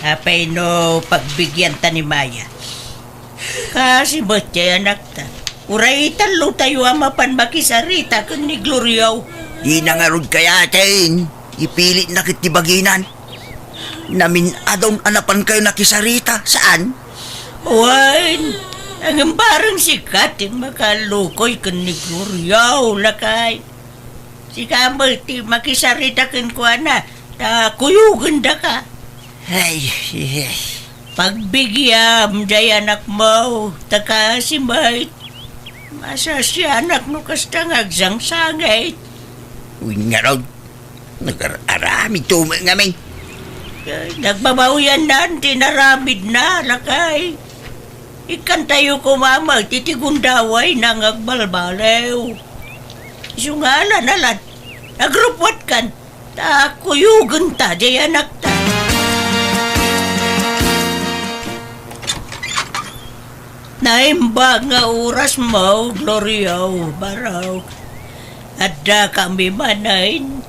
S6: Apay no pagbigyan ta ni Maya. Kasi ba't jay anak ta? Uray talo tayo amapan makisarita kan ni Gloriaw.
S5: Di na nga ron kayatin. Ipilit na kitibaginan. Namin adon anapan kayo nakisarita. Saan?
S6: Wan, ang parang sikat yung makalukoy kan ni Gloriaw lakay. Si Kamal ti makisarita kan ko na, kuyugan da ka.
S5: Ay,
S6: Pagbigyan jay anak mo, taka si Mait. Masa si anak no kasta ngagsangsangay.
S5: uy nga ron. Nag-arami tuma ngamin.
S6: Nagbabawian na, tinaramid na, lakay. Ikan tayo kumama, titigundaway na ngagbalbalew. Sungala nalan, nagrupwat kan, kuyugan ta, jay anak ta. Naimba nga oras mo, Gloriaw, baraw. Adda kami manayin.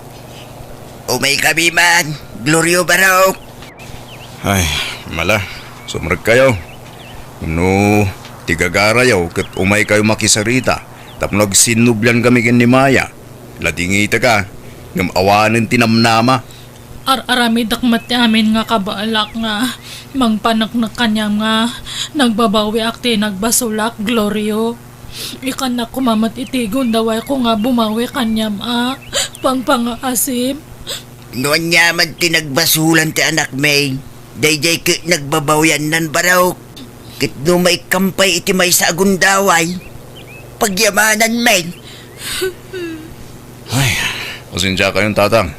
S5: Umay kami man. Glorio Barok.
S3: Ay, mala. Sumrag kayo. No, tigagarayaw kat umay kayo makisarita. Tapos nagsinublan kami kin ni Maya. Ladingita ka. Ngam awanin tinamnama.
S1: Arami dakmat amin nga kabaalak nga mangpanak na kanya nga nagbabawi akti nagbasulak Glorio. Ikan na kumamat itigon daway ko nga bumawi kanyam pangpangaasim.
S5: Noon niya man tinagbasulan ti anak May. Dayjay ka nagbabawyan nan Barok. Kit no may kampay iti may sa agundaway. Pagyamanan May.
S3: Ay, pasensya kayong tatang.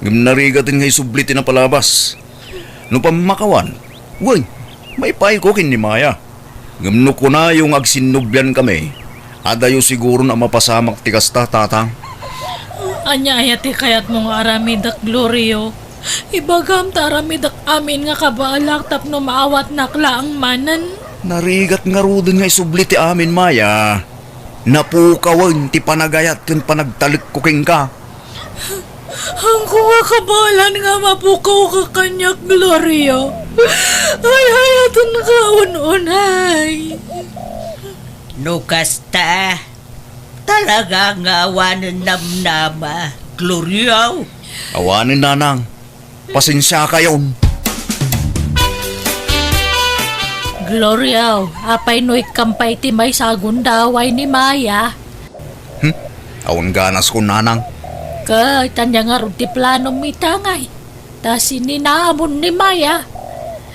S3: Ngam narigatin nga isublitin na palabas. No pamakawan, uy, may paikokin ni Maya. Ngam no ko na yung agsinubyan kami. Adayo siguro na mapasamak tikasta tatang.
S1: Anya ayati kayat mong aramidak Glorio. Ibagam ta aramidak amin nga kabaalak tapno maawat nakla ang manan.
S3: Narigat nga rudin nga isubliti amin Maya. Napukawan ti panagayat ken panagtalik kuking ka.
S1: Ang kuha kabalan nga mapukaw ka kanyak Glorio. Ay hayatun ka ununay.
S6: No kasta, talaga nga awanan namnama, Gloriaw.
S3: Awanin nanang. Pasensya kayon.
S1: Glorio, apay no'y kampay ti may sagundaway ni Maya.
S3: Awan ganas ko nanang.
S1: Tanya nga rin ti planong mitangay. Ta sininamon ni Maya.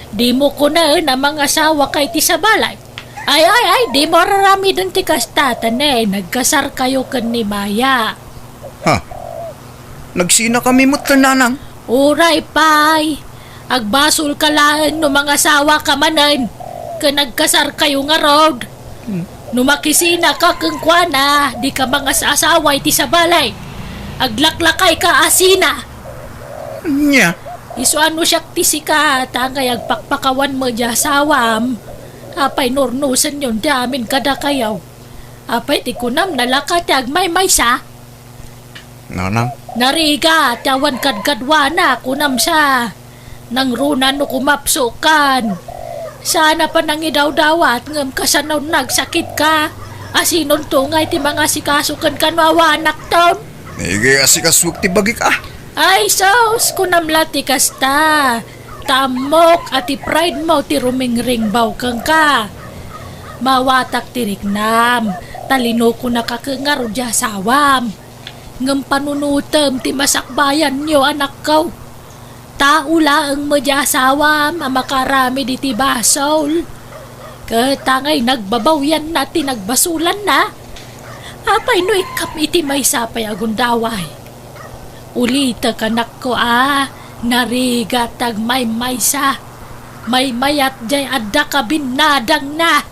S1: Di mo ko na mga asawa kay ti sa balay. Ay, di mo rarami dun ti kastatan nagkasar kayo kan ni Maya.
S3: Ha? Nagsina kami mo't nanang.
S1: Uray, pay. Agbasol ka lang no mga asawa ka manan. Nagkasar kayo nga road. Numakisina ka kang kwana, di ka mga asaway ti sa balay. Aglaklakay ka asina.
S3: Nya.
S1: Iso ano siya tisi ka, tangay agpakpakawan mo di asawam. Apay nornusan yun di amin kada kayaw. Apay ti kunam nalakat may sa.
S3: Nanang.
S1: Nariga, tawan kadkadwana kunam sa. Nang runan no kumapsukan. Sana pa nang idaw-dawat ngam kasanaw nagsakit ka. Asinon tungay ti mga sikasukan kan mawanak taon.
S3: Ige asikas ti bagik ah.
S1: Ay, sos, kunamlati kasta. tamok at pride mo ti rumingring baw kang ka. Mawatak tiriknam, talino ko nakakangaro dya sawam. Ngam panunutem ti masakbayan nyo anak ko. Taula ang madya sawam, makarami di ti basol. Katangay nagbabaw yan na tinagbasulan na. Apay no ikam iti may sapay agundaway. Ulita kanak ko narigatag may maysa. May mayat jay adda ka binadang na.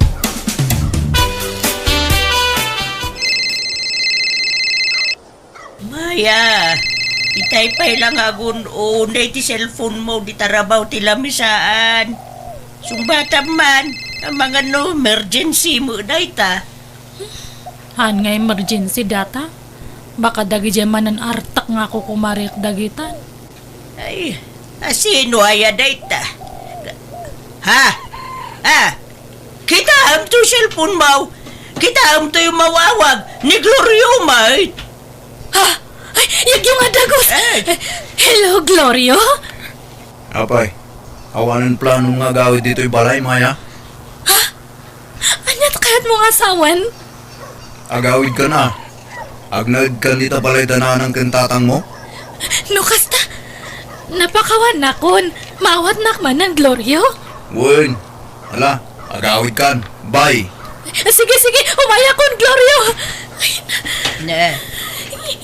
S6: Maya, itaypay lang agun unay ti cellphone mo di tarabaw ti lamisaan. Sumbatam man, ang mga no emergency mo dayta.
S1: Han nga emergency data. Baka dagi jamanan artak nga ako kumarik dagitan.
S6: Ay, asino aya dayta? Ha? Kita am to cellphone mo. Kita am to yung mawawag ni Glorio mate.
S1: Ha? Ay, yung adagos! Hello, Glorio?
S3: Apay, awanan plano nga gawid dito'y balay, Maya.
S1: Anyat kayat mo nga sawan?
S3: Agawid ka na. Agnad ka nita balay dananang kentatang mo?
S1: Nukas ta, napakawan na kun. Mawat nakman ng Glorio?
S3: Wen, ala, agawid kan. Bye.
S1: Sige, umaya kun, Glorio!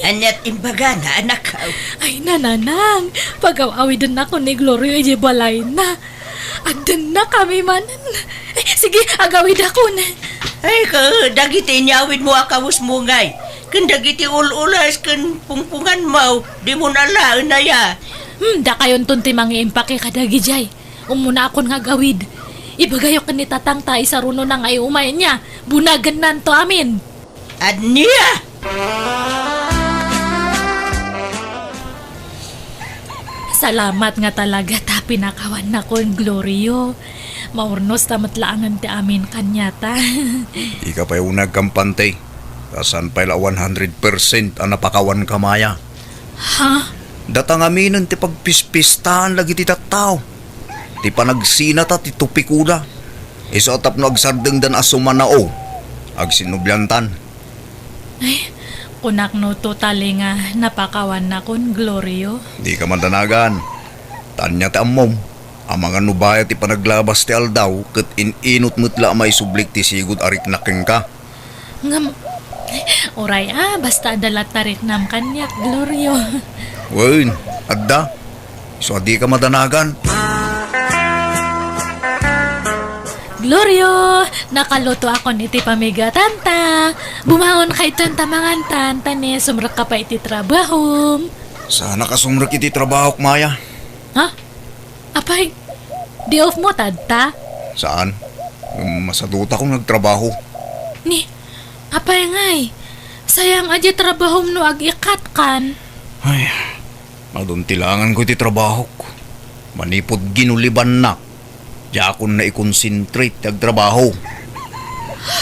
S6: Anyat imbaga na anak ko.
S1: Ay, nananang, pag-awidan ako ni Glorio ay balay na. Agdan na kami manan. Ay, sige, agawid ako na.
S6: Ay ka, dagiti inyawid mo akawus mo ngay. Kan dagiti ululas kan pungpungan mo, di mo nalaan na ya.
S1: Da kayon tunti mga impake kadagi jay. Umuna akon nga gawid. Ibagayo ka ni tatang ta isa runo nang ay umay niya. Bunagan nan to amin.
S6: Adniya!
S1: Salamat nga talaga ta pinakawan na ko ang Glorio. Maurnos tamatlaangan ti amin kanyata.
S3: Di ka pa yung nagkampante. Kasan pa ila 100% ang napakawan ka, Maya.
S1: Ha?
S3: Datang aminan ti pagpispistahan lagi ti tattaw. Ti panagsinat at ti tupikuda. Isotap no agsardeng dan asuman na o. Agsinubyantan.
S1: Ay, kunak no totally nga napakawan na kon Glorio.
S3: Di ka mandanagan. Tanya ti ammom. Ang mga nubaya ti panaglabas ti aldaw ket inot mutla may sublik ti sigud arik naking ka.
S1: Ngam, oray basta dalat tarik nam kanyak Glorio.
S3: Wen, adda. So di ka madanagan.
S1: Glorio, nakaluto ako niti pamigatan ta. Bumahon kay tanta mangantan tani sumrak ka pa iti trabaho.
S3: Sana kasumrak iti trabaho, Maya.
S1: Ha? Apay, di off mo tadta?
S3: Saan? Masaduta kong nagtrabaho.
S1: Ni, apay ngay. Sayang aja trabaho no ag-ikat kan.
S3: Ay, maduntilangan ko iti trabaho ko. Manipod ginuliban na. Diya akong na i-concentrate nagtrabaho.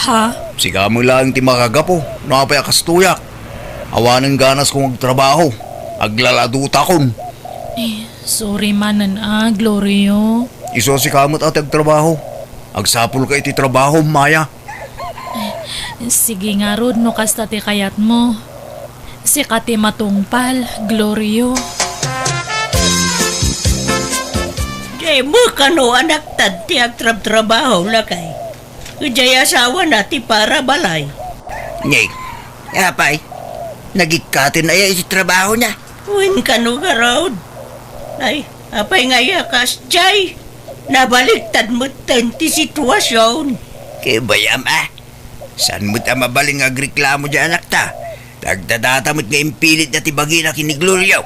S1: Ha?
S3: Siga mo lang ti makagapo. Napay akastuyak. Awanan ganas kong magtrabaho. Aglaladuta kon.
S1: Sorry manan Glorio.
S3: Iso si kamot at agtrabaho. Agsapul ka iti trabaho, Maya.
S1: Sige nga rod no kasta ti kayat mo. Si kati matungpal, Glorio.
S6: Jay mo kano anak tad ti agtrab-trabaho lakay. Jay asawa na ti para balay.
S5: Ngay, apay, nagikatin na iti trabaho niya.
S6: Uwin kano garod. Ay, apay nga yakas, Jay. Nabaliktad mo ti sitwasyon.
S5: Kaya bayam saan mo't mabaling agreklamo dyan anak ta? Dagdadata mo't nga impilit na tibagi na kiniglorio.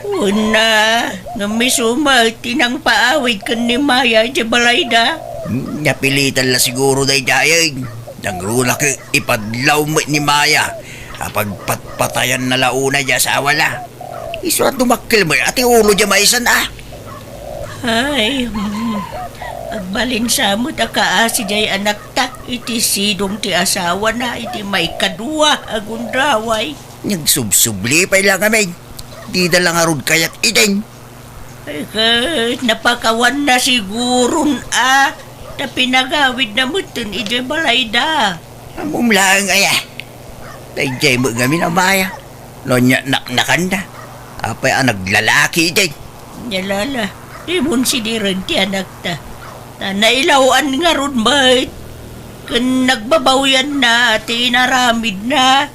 S6: Una, nga may sumal, tinang paawid ka ni Maya di balayda.
S5: Napilitan la siguro day dayag. Nangrula ka ipadlaw mo ni Maya. Pagpatpatayan na launa dya sa awala. Isurat dumakil mo ati ulo dya maisan
S6: Ay, agbalin sa mo ta kaasi jay anak tak iti sidong ti asawa na iti may kadua agundraway.
S5: Nagsubsubli pa lang kami. Di da lang arod kayat iten.
S6: Ay, kahit napakawan na siguro na pinagawid na mo dun, ijay balayda.
S5: Among lang aya. Dayjay mo kami na maya. Nonya nakanda. Apay ang naglalaki day.
S6: Yalala, di mo siniran ti anak ta. Nailawan nga ron bait. Kan nagbabawyan na, tinaramid na.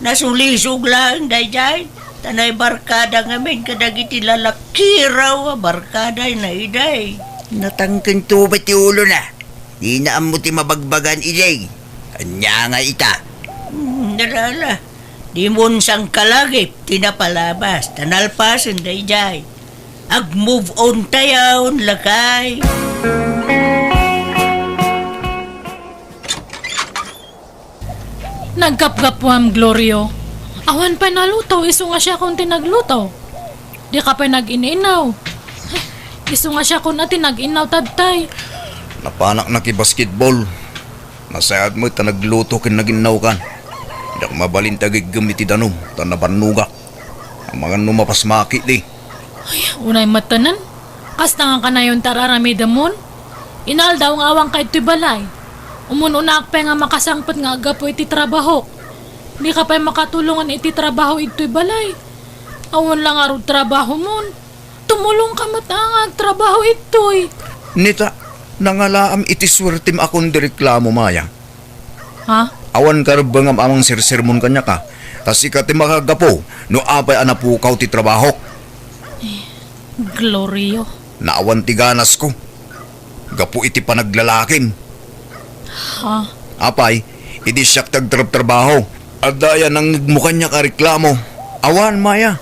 S6: Nasulisog lang, dayjay. Tanay barkada ngamin, kadagiti lalaki raw, barkada na iday.
S5: Natangkan tubat ti ulo na. Di na amo ti mabagbagan ijay. Kanya nga ita.
S6: Dalala, di mo sang kalagip, tinapalabas, tanalpasan dayjay. Ag-move on tayo, lakay.
S1: Nagkapgapwam, Glorio. Awan pa nalutaw, iso nga siya kung tinaglutaw. Di ka pa nag-ininaw. Iso nga siya kung tinag-inaw tadtay.
S3: Napanak na ki basketball. Nasayad mo ta nagluto kin naginaw kan. Dak mabalintagig gamiti danom, ta nabannuga. Ang mga numapas maki di.
S1: Unay matanan. Kasta nga kanayon tararamidamon. Inal daw ang awang kahit balay. Umununak pa nga makasangpat nga agapo iti trabaho. Di ka pa makatulungan iti trabaho ito'y balay. Awan lang arod trabaho mon. Tumulong ka matangag trabaho ito'y.
S3: Nita, nangalaam iti swertim akong direklamo maya.
S1: Ha?
S3: Awan karbangam amang sirsermon kanya ka. Tas ikati makagapo, no apay anapukaw ti trabaho.
S1: Glorio.
S3: Naawan ti ganas ko. Gapo iti panaglalakin.
S1: Ha?
S3: Apay, iti siyak tagtrabaho. At daya nang mukha niya kareklamo. Awan, Maya.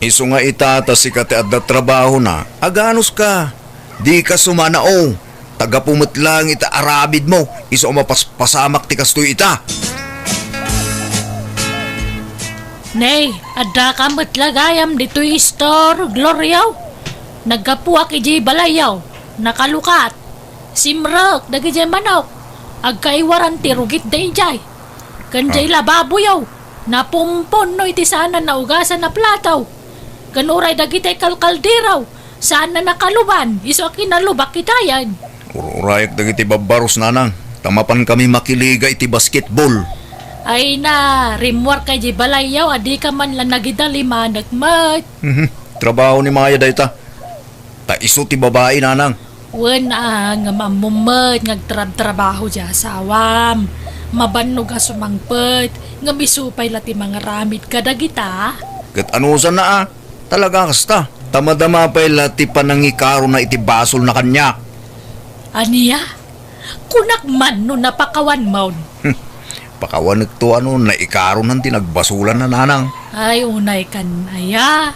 S3: Iso nga itata si kate at trabaho na. Aganos ka. Di ka sumanao. Tagapumot lang ita arabid mo. Iso mapaspasamak ti kastoy ita.
S1: Nay, adda ka matlagayam dito'y store, Gloriaw. Nagkapuak iji balayaw. Nakalukat. Simrok, dagijay manok. Agkaiwaran ti rugit day jay. Kanjay lababo yaw. Napumpon no iti sana naugasan na plataw. Kanuray dagitay kalkaldiraw. Saan na nakaluban? Iso kinalubak kitayan.
S3: Urayak dagiti babaros nanang. Tamapan kami makiliga iti basketball.
S1: Ay na, rimwar kay di balayaw. Adi ka man lang nagidalima nagmat.
S3: Trabaho ni Maya dayta. Ta iso ti babae nanang.
S1: Wala nga mamumat ngagtrabaho di asawam. Mabannog nga sumangpet. Nga misupay lati mga ramid kadagita.
S3: Kat anusan na talaga kasta. Tamadama pa'y lati panangikaro na iti basol na kanya.
S1: Aniya? Kunak man no napakawan maun.
S3: Pakawan ito na ikaro ng tinagbasulan na nanang.
S1: Ay unay kan aya.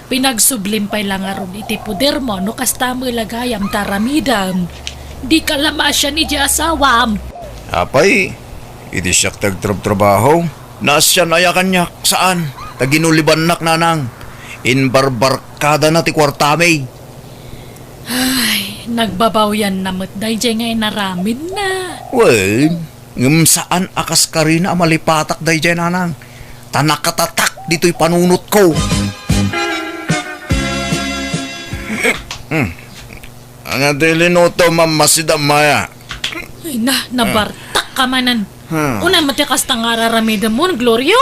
S1: Pinagsublim pa'y lang aron iti puder mo no kasta mo lagayam taramidam. Di ka lamasya ni di asawam.
S3: Apay, iti siyak tagtrabaho. Nasya na kanya saan? Taginuliban nak nanang. Inbarbarkada na ti kwartamay.
S1: Ay, nagbabaw yan namot day ngay naramid na.
S3: Well, saan akas ka rin na malipatak day dyan nanang. Tanakatatak dito'y panunot ko. Ang adilinoto mamasida maya.
S1: Ay na, nabartak ka manan. Una matikas tang araramida mo, Glorio?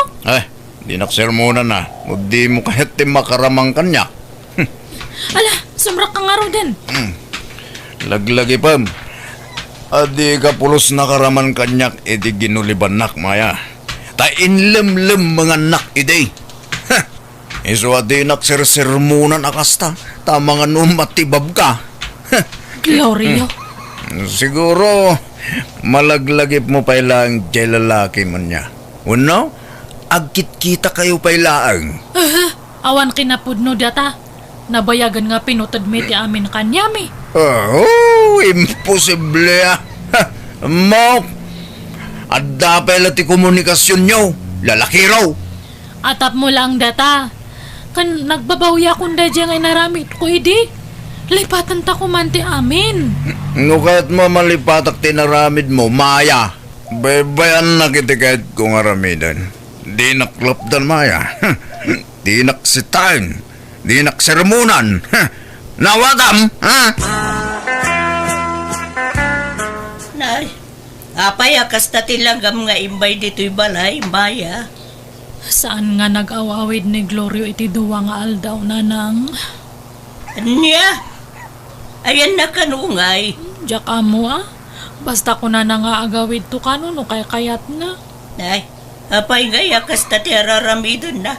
S3: Di naksermonan na. Di mo kahit ti makaramang kanya.
S1: Ala, sumrak kang araw din.
S3: Laglagi pam. Adi ka pulos nakaraman kanyak edi ginuliban nak maya. Ta inlem-lem mga nak ide. Iso adi naksersermonan akasta. Ta mga numatibab ka.
S1: Glorio.
S3: Siguro malaglagip mo pa ilang jay lalaki man niya. Uno, agkit-kita kayo pa ilaang.
S1: Awan kinapudno data. Nabayagan nga pinutad mi ti amin kanyami.
S3: Imposible Mo, adda pa ila ti komunikasyon nyo. Lalaki raw.
S1: Atap mo lang data. Kan nagbabawya kung da dyan ay naramit ko idi. Lipatan ta kumanti amin.
S3: No kahit mo malipatak tinaramid mo, Maya. Bebayan na kita kahit kung aramidan. Di naklapdan, Maya. Di naksitain.
S5: Di naksermonan. Nawatam, ha?
S6: Nay, apay kasta tilanggam nga imbay dito'y balay, Maya.
S1: Saan nga nag-awawid ni Glorio iti duwa nga aldaw, nanang?
S6: Anya? Ayan na kanungay.
S1: Diyak amo basta ko na nga agawid to kano no kay kayat na.
S6: Nay, apay nga kasta ti araramidon na.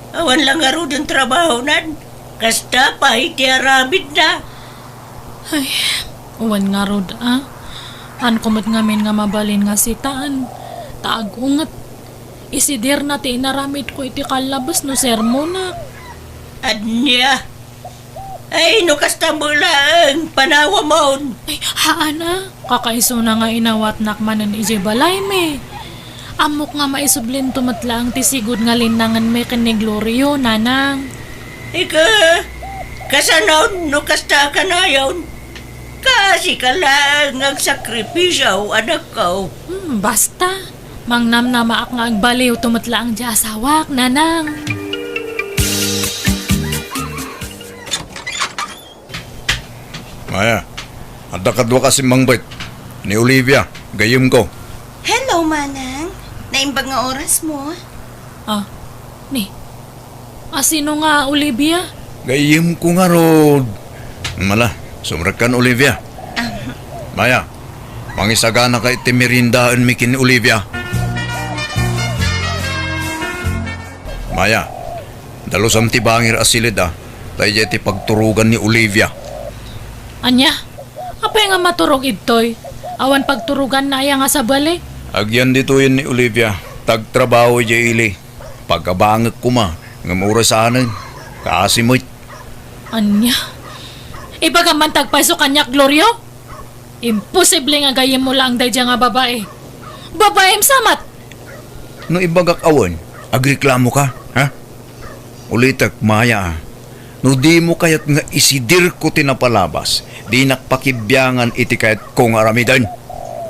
S6: Awan lang nga ro dun trabaho nan. Kasta pa iti aramid na.
S1: Ay, uwan nga rod An kumot ngamin nga mabalin nga sitaan. Taagungat. Isidir na ti inaramid ko iti kalabas no sermona.
S6: Anya? Ay, no kasta mo lang, panawa mo.
S1: Ay, haana. Kakaiso na nga inawat nakmanan ije balay me. Amok nga maisublin tumatlang ti sigud nga linangan me ken ni Glorio, nanang.
S6: Ika, kasanaw no kasta ka na yun. Kasi ka lang ang sakripisyo, anak ko.
S1: Basta. Mangnam na maak nga agbaliw tumatlang di asawak, nanang.
S3: Maya, ada kadwa kasi mangbait. Ni Olivia, gayem ko.
S7: Hello, Manang. Naimbag nga oras mo?
S1: Ni. Sino nga, Olivia?
S3: Gayem ko nga rod. Mala, sumrakan Olivia. Maya, mangisagana ka iti merindaan mi kin Olivia. Maya, dalusam ti bangir asilid tayo ti pagturugan ni Olivia.
S1: Anya? Apay nga maturog itoy? Awan pagturugan na iya nga sa bali?
S3: Agyan dito yun ni Olivia, tagtrabaho iya ili. Pagkabangag ko nga murasanan, kaasimot.
S1: Anya? Ibaga man tagpaiso kanyak, Glorio? Imposible nga gayem mo lang day nga babae. Babaem samat!
S3: No ibagak awan, agreklamo ka, ha? Ulitak, Maya no di mo kayat nga isidir ko tinapalabas, di nakpakibyangan iti kayat kong aramidan.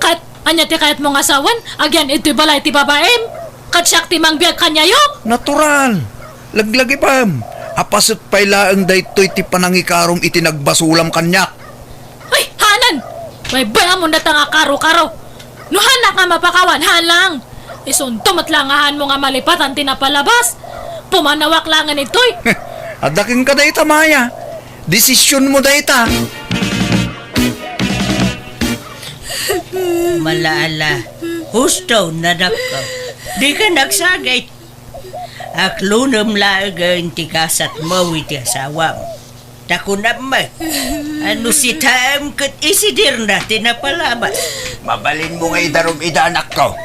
S1: Kat, anya ti kayat mong asawan, agyan iti balay ti babaem? Kat siyak ti mangbiyag kanyayo?
S3: Natural, laglagi pam. Apasot pailaang daytoy ti panangikarom iti nagbasulam kanyak.
S1: Ay, hanan! May baya mo na nga karo-karo. No hanak nga mapakawan, halang! Isuntumot langahan mo nga malipatan tinapalabas. Pumanawak langan ito'y.
S3: Adaking ka dayta, Maya. Desisyon mo dayta.
S6: Malaala, husto na ko. Di ka nagsagay. Aklunam lagang tikasat mo iti asawa mo. Takunam mo. Ano si Tam kat isidir na tinapalabas.
S5: Mabalin mo nga idarom idanak ko.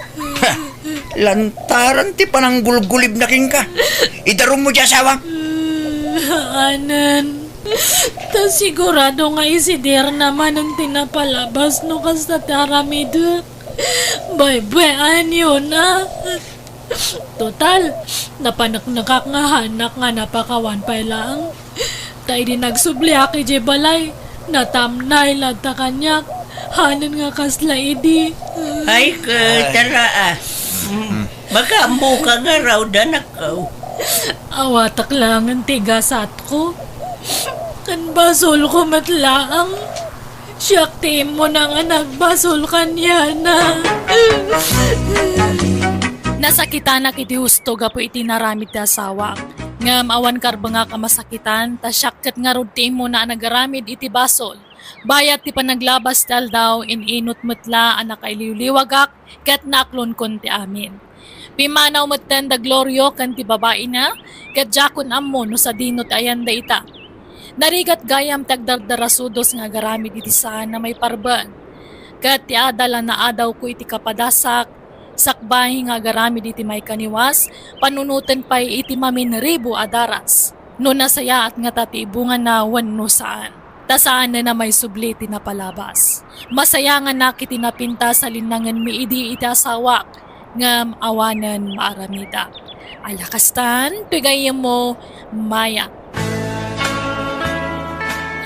S3: Lantaran ti pananggulgulib na king ka.
S5: Idarom mo dyan asawa.
S1: Anan. Ta sigurado nga isidir naman ang tinapalabas no kasta taramidot. Baybayan yun Total, napanak-nakak nga hanak nga napakawan pa lang. Tay di nagsubliaki je balay. Natamnay lata kanyak. Hanan nga kasla idi.
S6: Ay ka, tara Makambo ka nga raw danak ko.
S1: Awatak lang ang tigasat ko. Kan basol ko matlaang. Siyak mo na nga nagbasol kanya na. Nasakitan na kiti husto gapo iti naramid ti asawa. Ngam awan karba nga kamasakitan, ta syakkat nga rod ti mo na nagaramid iti basol. Bayat ti panaglabas tal daw inot metla anak ay liwliwagak kat naklon kon ti amin. Pimanaw metten da Glorio kan ti babae na kat jakon ammo no sa dinot ayan da ita. Narigat gayam tagdardarasudos nga garamid iti saan na may parban. Kat ti adala na adaw ko iti kapadasak, sakbahi nga garamid iti may kaniwas, panunutan pa'y iti mamin ribo adaras. No nasaya at nga tatiibungan na no saan. Tasaan na may subli iti napalabas. Masaya nga nakiti napinta sa linangan mi idi iti asawak, ngam awanan maaramida. Alakastan, pigayem mo, Maya.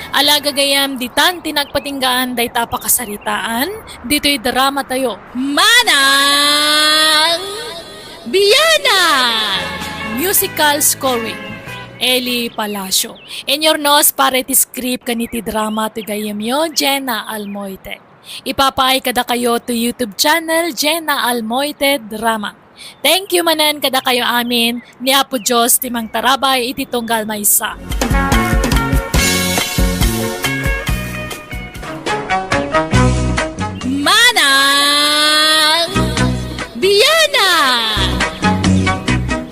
S1: Alagagayam ditan tinagpatinggaan day tapakasaritaan, dito'y drama tayo. Manang Bianang! Musical scoring. Eli Palacio. In your nose, pare ti script kaniti drama ti gayem yo, Jenna Almoite. Ipapaay kada kayo to YouTube channel, Jenna Almoite Drama. Thank you manan kada kayo amin, ni Apo Diyos timang tarabay iti tunggal maysa. Manang Bianang!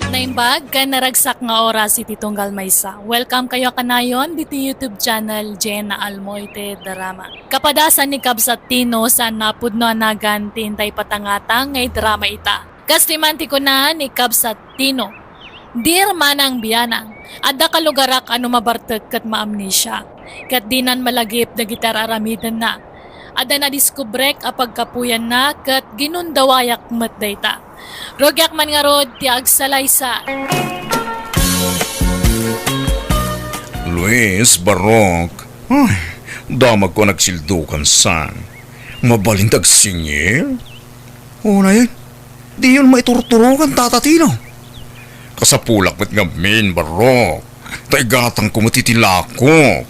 S1: Naimbag ka naragsak nga oras iti tunggal maysa. Welcome kayo kanayon dito YouTube channel Jenna Almoite Drama. Kapadasan ni Kabsat Tino sa napudno anagan tintay patangatang ngay drama ita. Kastimanti ko na ni Kabsat Tino. Dear Manang Bianang, adda ka lugarak ano mabartag kat maamnesya. Kat dinan malagip na gitar aramidan na. Ada na diskubrek a pagkapuyan na kat ginundawayak matdayta. Rogyak man nga rod ti agsalaysa.
S3: Luis, Barok. Ay, damag ko nagsildukan san. Mabalintag singil? O na yun, di yun maiturturukan tatatino. Kasapulak met ngamin, Barok. Taigatang ko matitilako.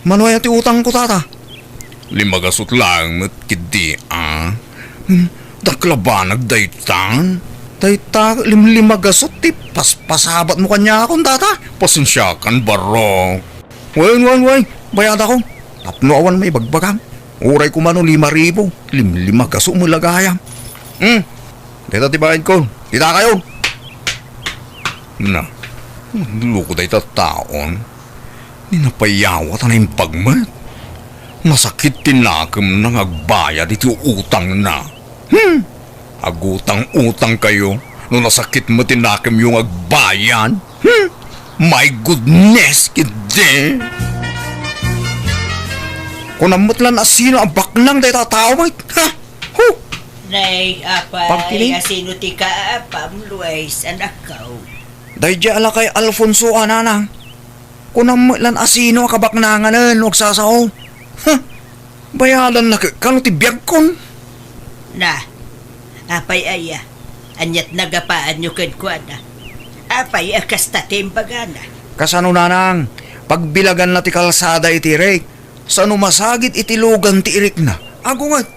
S3: Manoy ati utang ko, tata. 5 gasot lang met kidi, ah. Daklabanag daytan. Dayta 5 gasot ti paspasabat mo kanya akong tata. Pasensyakan, Barok. Wen, bayad ako. Tapno awan may bagbagam. Uray ko mano 5,000. 5 gasot mo lagayam. Dito tibahin ko. Kita kayo. Na, luko day taon. Ninapayawat na yung pagmat. Masakit tinakam ng agbayad ito utang na. Agutang-utang kayo no nasakit mo tinakam yung agbayan. My goodness, kide. Kung namutlan na sino ang baklang day tatawag. Ha?
S6: Nay,
S3: Pagkiling?
S6: apay, asino ti ka apam, Luis, anak ko.
S3: Day ala kay Alfonso ananang. Kung namutlan asino ang kabaknangan huwag sasaw. Bayadan na kano ti Biag kon.
S6: Na, apay aya, anyat nagapaan nyo kankwana. Apay akas tatimbagana.
S3: Kasano nanang, pagbilagan na ti kalsada iti Rick, sano masagit iti lugan ti Rick na. Agungat,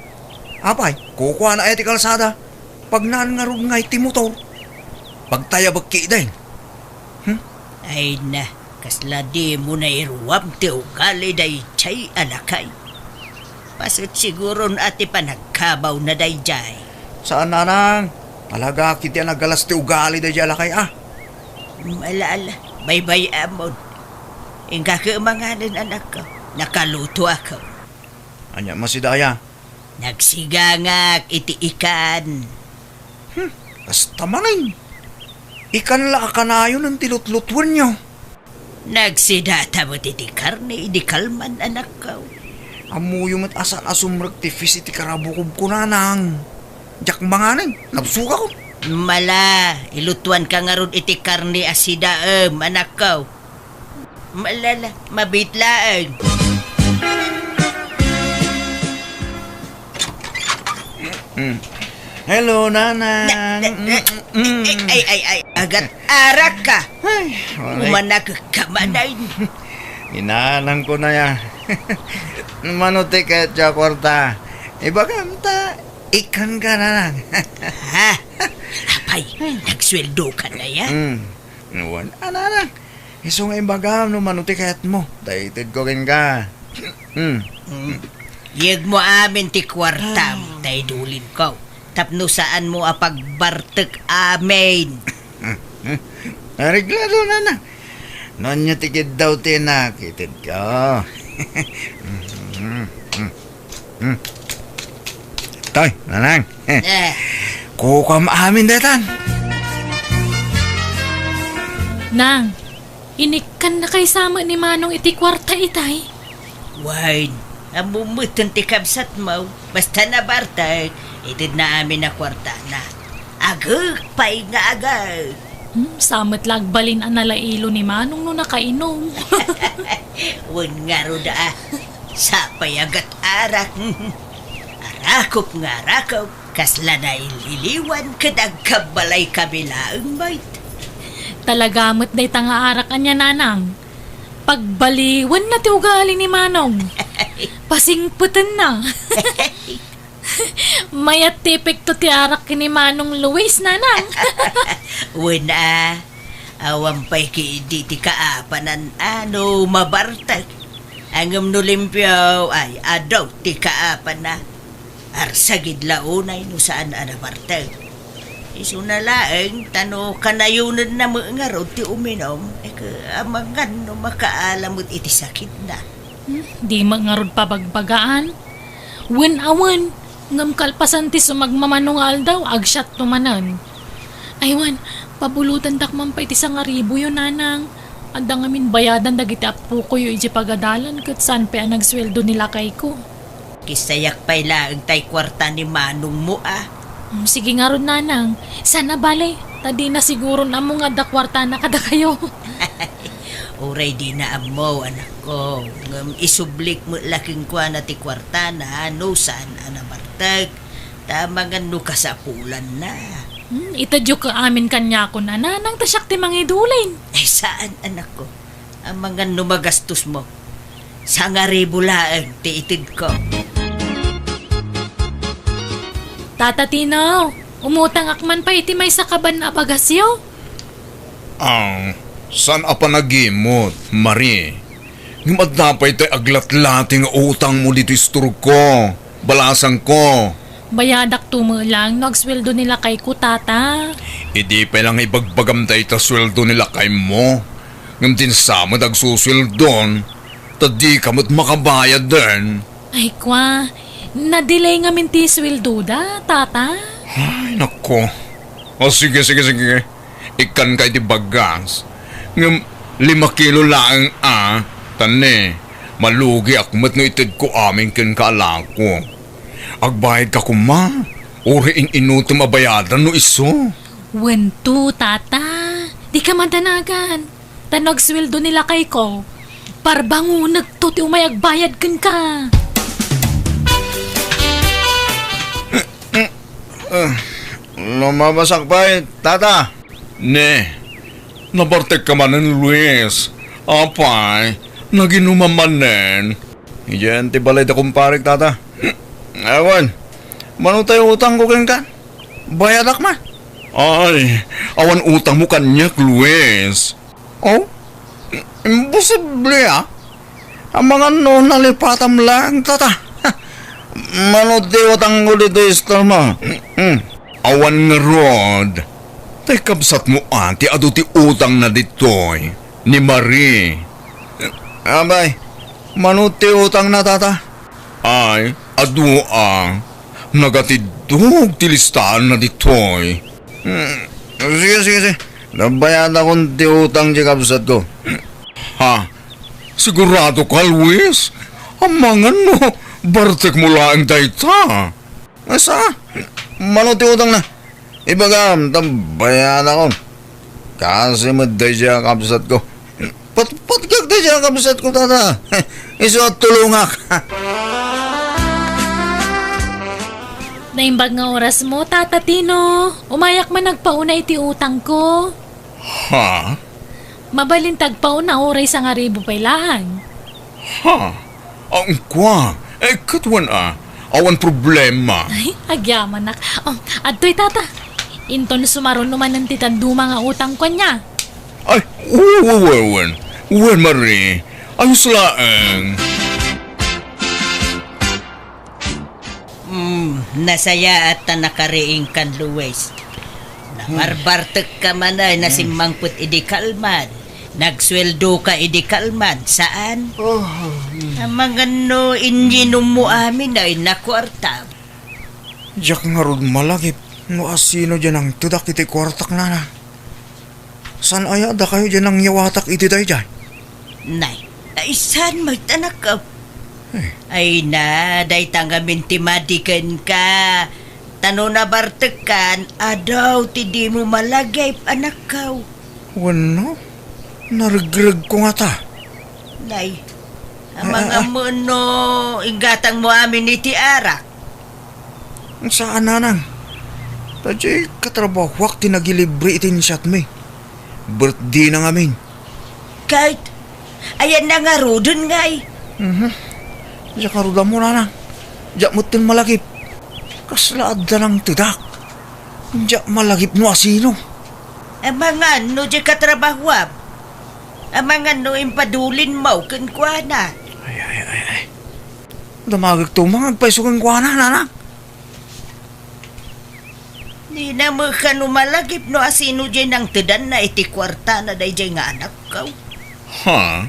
S3: apay, kukuha na iti kalsada, pag nangarog nga iti motor, pagtaya bagki din.
S6: Ay na, kasla di mo na iruwam ti ugali day chay alakay. Pasot siguro ati pa nagkabaw na day jay.
S3: Saan nanang? Talaga kiti nagalas ti ugali day jala kay ah.
S6: Malaala, baybay amon. Ingka kaamanganan anak ko, nakaluto ako.
S3: Anya masidaya,
S6: Nagsigangak iti ikan.
S3: basta maning. Ikan la akanayo ng tilutlutwan nyo.
S6: Nagsidata mo iti karne, di kalman anak ko.
S3: Amuyo mat asan asumrag ti fis iti karabukob ko nanang. Jak manganin, nabsuka ko.
S6: Mala, ilutuan ka nga ron iti karne asidaem, anak ko. Malala, mabitlaeng.
S3: Hello, nanang.
S6: Ay, agat arak ka.
S3: Ay,
S6: Umanak ka manay.
S3: Inalang ko na ya. Manuti ka at kwarta. Iba kamta, ikan ka na lang.
S6: Ha? Apay, nagsweldo ka na yan.
S3: Nuwan, lang. Iso nga ibagam no manuti ka at mo. Daitid ko rin ka.
S6: Yag mo amin ti kwartam, tay dulin ko. Tapno saan mo apagbartek amin.
S3: Nareglado na na. Nonya tikid daw tinakitid ka. Tay, nanang. Kukam amin datan.
S1: Nang, inikan na kay sama ni Manong iti kwarta itay.
S6: Wine, amumutan ti kabsat mo. Basta na bartek, itid na amin na kwarta na. Agag, pay nga agag.
S1: Samat lagbalin ang nalailo ni Manong no nakainom.
S6: Wan nga ro da, sapay agat arak. Arakop nga arakop, kasla na ililiwan kadag kabalay kabilaang bait.
S1: Talagamot day tanga arak anya nanang. Pagbaliwan na ti ugali ni Manong. Pasingputan na. Mayat ti epekto ti arak ni Manong Luis nanang.
S6: Wala. Awan pa'y kiidi ti kaapanan mabartag. Angam no limpyaw ay adaw ti kaapan na. Arsagid launay no saan anabartag. Isu na laeng tano kanayunan na mga rod ti uminom. Amangan no makaalamot iti sakit na.
S1: Di mangarod pabagbagaan. Wen awan, ngam kalpasan ti sumagmamanungal daw, agsyat tumanan. Aywan, pabulutan takman pa iti sangaribo yun nanang. Anda ngamin bayadan dagiti apo ko yung iti pagadalan kat saan pa ang nagsweldo nila kay ko.
S6: Kisayak pa'y laeng tay kwarta ni Manong mo
S1: Sige nga ron nanang, sana bale, tadi na siguro na mo nga dakwarta na kada kayo.
S6: Uray di na amo, anak ko. Ngam isublik mo laking kwa na ti kwarta na saan anabartag. Tamangan no kasapulan na.
S1: Itadyo ka amin kanya ko na nanang tasyak ti mangidulin.
S6: Ay saan, anak ko? Amangan no magastos mo. Sa nga laeng ti itid ko.
S1: Tata Tinaw, umutang akman pa iti may sakaban na bagasyo.
S3: San apa nagimot, Marie? Ngimad napay tayo aglat-lating utang mo dito isturog ko. Balasang ko.
S1: Bayadak tumulang, nagsweldo nila kay ko, tata.
S3: Idi pa lang ibagbagam tayo ta sweldo nila kay mo. Ngam din sa mo nagsusweldon. Tadi ka mo't makabayad din.
S1: Ay kwa, na-delay nga minti sweldo da, tata.
S3: Ay, nako. Sige. Ikan kay di bagas. Ngam 5 kilo lang tane. Malugi akmat no itid ko amin kin kaalako. Agbayad ka kuma. Uri inutom abayadan no iso.
S1: Wento, tata. Di ka madanagan. Tanog sweldo nila kay ko. Parbango nagtuti umayagbayad kan ka.
S3: Lumabasak pa tata. Ne, nabartek ka man ng Luis. Apay, naginumamanen. Iyan, tibalay da kumparik, tata. Ewan, mano tayo utang ko kan? Bayadak ma. Ay, awan utang mo kanyak, Luis. Oh, imposible Ang mga nalipatam lang, tata. Mano tayo utang ko dito istor mo. Awan nga rod. Tay kabsat mo ti ado ti utang na ditoy ni Marie. Abay, manuti utang na tata. Ay, ado nagatidog ti listahan na ditoy. Sige. Nabayad akong ti utang di kabsat ko. Ha? Sigurado ka, Luis? Amangan no, bartek mo lang dayta. Asa? Manuti utang na. Ibagam, tambayan ako. Kasi maday siya kabsat ko. Patkagday siya kabsat ko, tata. Isuot tulungak.
S1: Naimbag nga oras mo, Tata Tino. Umayak man nagpauna iti utang ko.
S3: Ha?
S1: Mabalintag pauna oray sa nga ribo pailaan.
S3: Ha? Ang kwa. Katwan awan problema.
S1: Ay, agyaman nak. Adtoy, tata. Inton sumaron naman ng titanduma nga utang ko niya.
S3: Ay, uwan, Marie. Ayos laang.
S6: Nasaya at nakariing kan Luis. Namarbartek ka man ay nasimangput idikalman. Nagsweldo ka idikalman. Saan? Mga no inyinom mo amin ay nakwarta.
S3: Diyak nga rod malagip. No asino dyan ang tudak iti kwartak na. San aya da kayo dyan ang yawatak iti day dyan?
S6: Nay, ay saan magtanak ka? Ay na, day tangamin timadikan ka. Tano na bartekan, adaw ti di mo malagay anak ka.
S3: Wano? Narigrag ko nga ta.
S6: Nay, ang mga mo no, ingatang mo amin iti arak.
S3: Saan nanang? Tadya katrabaho wak tinagilibre itin shot me. birthday na ngamin.
S6: Kahit, ayan na nga rodon ngay.
S3: Diya karuda mo na. Diya mo tin malagip. Kaslaad na ng tidak. Diya malagip no asino.
S6: Amangan no di katrabahuam. Amangan no impadulin mo kan kwa na.
S3: Ay. Damagag to mga agpaisukan ko na, nanang.
S6: Di na mo ka no malagip no asino dyan ang tidan na iti kwarta na day dyan nga anak ka.
S3: Ha?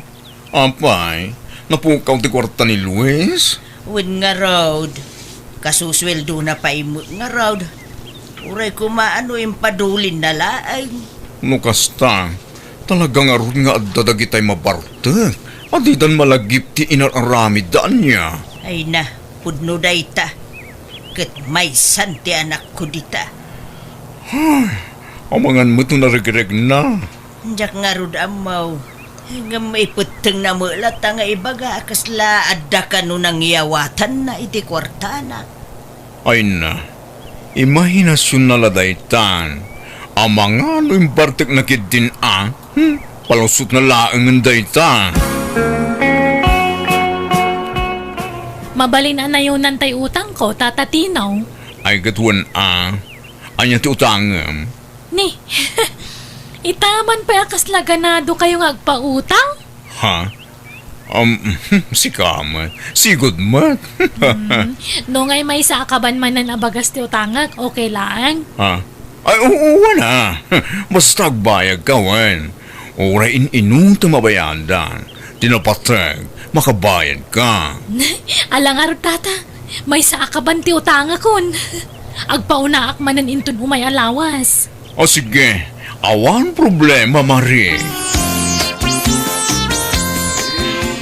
S3: Apay? Napukaw ti kwarta ni Luis?
S6: Win nga road. Kasusweldo na pa imot nga road. Uray kumaano impadulin na laang.
S3: No kasta, talagang aron nga addadag itay mabarte. Adidan malagip ti inaramid daan niya.
S6: Ay na, pudno day ta. Kat may santi anak ko dita.
S3: Amangan mo ito narigireg na.
S6: Diyak nga rod amaw. Nga may puteng na mulat nga ibaga kasla adda ka no nang iyawatan na iti kwarta na.
S3: Ay na, imahinasyon na ladaytan. Amang ano yung bartek na kidin palusot na laang daytan.
S1: Mabalin na yun nantay utang ko, tatatinaw.
S3: Ay gatuan anya ti utangam.
S1: Ni, itaman pa akas laganado kayong agpautang?
S3: Ha? Si Kamat. Sigod mat.
S1: No ngay may saakaban man nan abagas ti utangag, okay lang.
S3: Ha? Ay, oo na. Basta agbayag ka, wan. Oray inuto mabayadan. Tinapatag, makabayad ka.
S1: Alang arot tata, may saakaban ti utanga kon. Agpaunaak manan intun umay alawas.
S3: O sige, awan problema, Marie.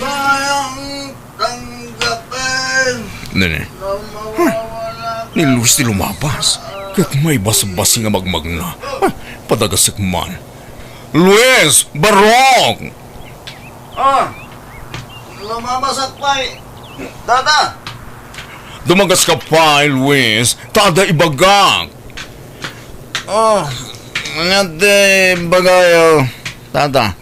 S5: Bayang tanggapin.
S3: Nene. Ni Luis ti lumapas. Kat may bas-bas nga magmagna. Padagasik man. Luis! Barok!
S5: Lumamasak pa eh. Tata!
S3: Dumagas ka pa, Luis. Tada ibagak.
S5: Ngate bagayo.
S3: Tata.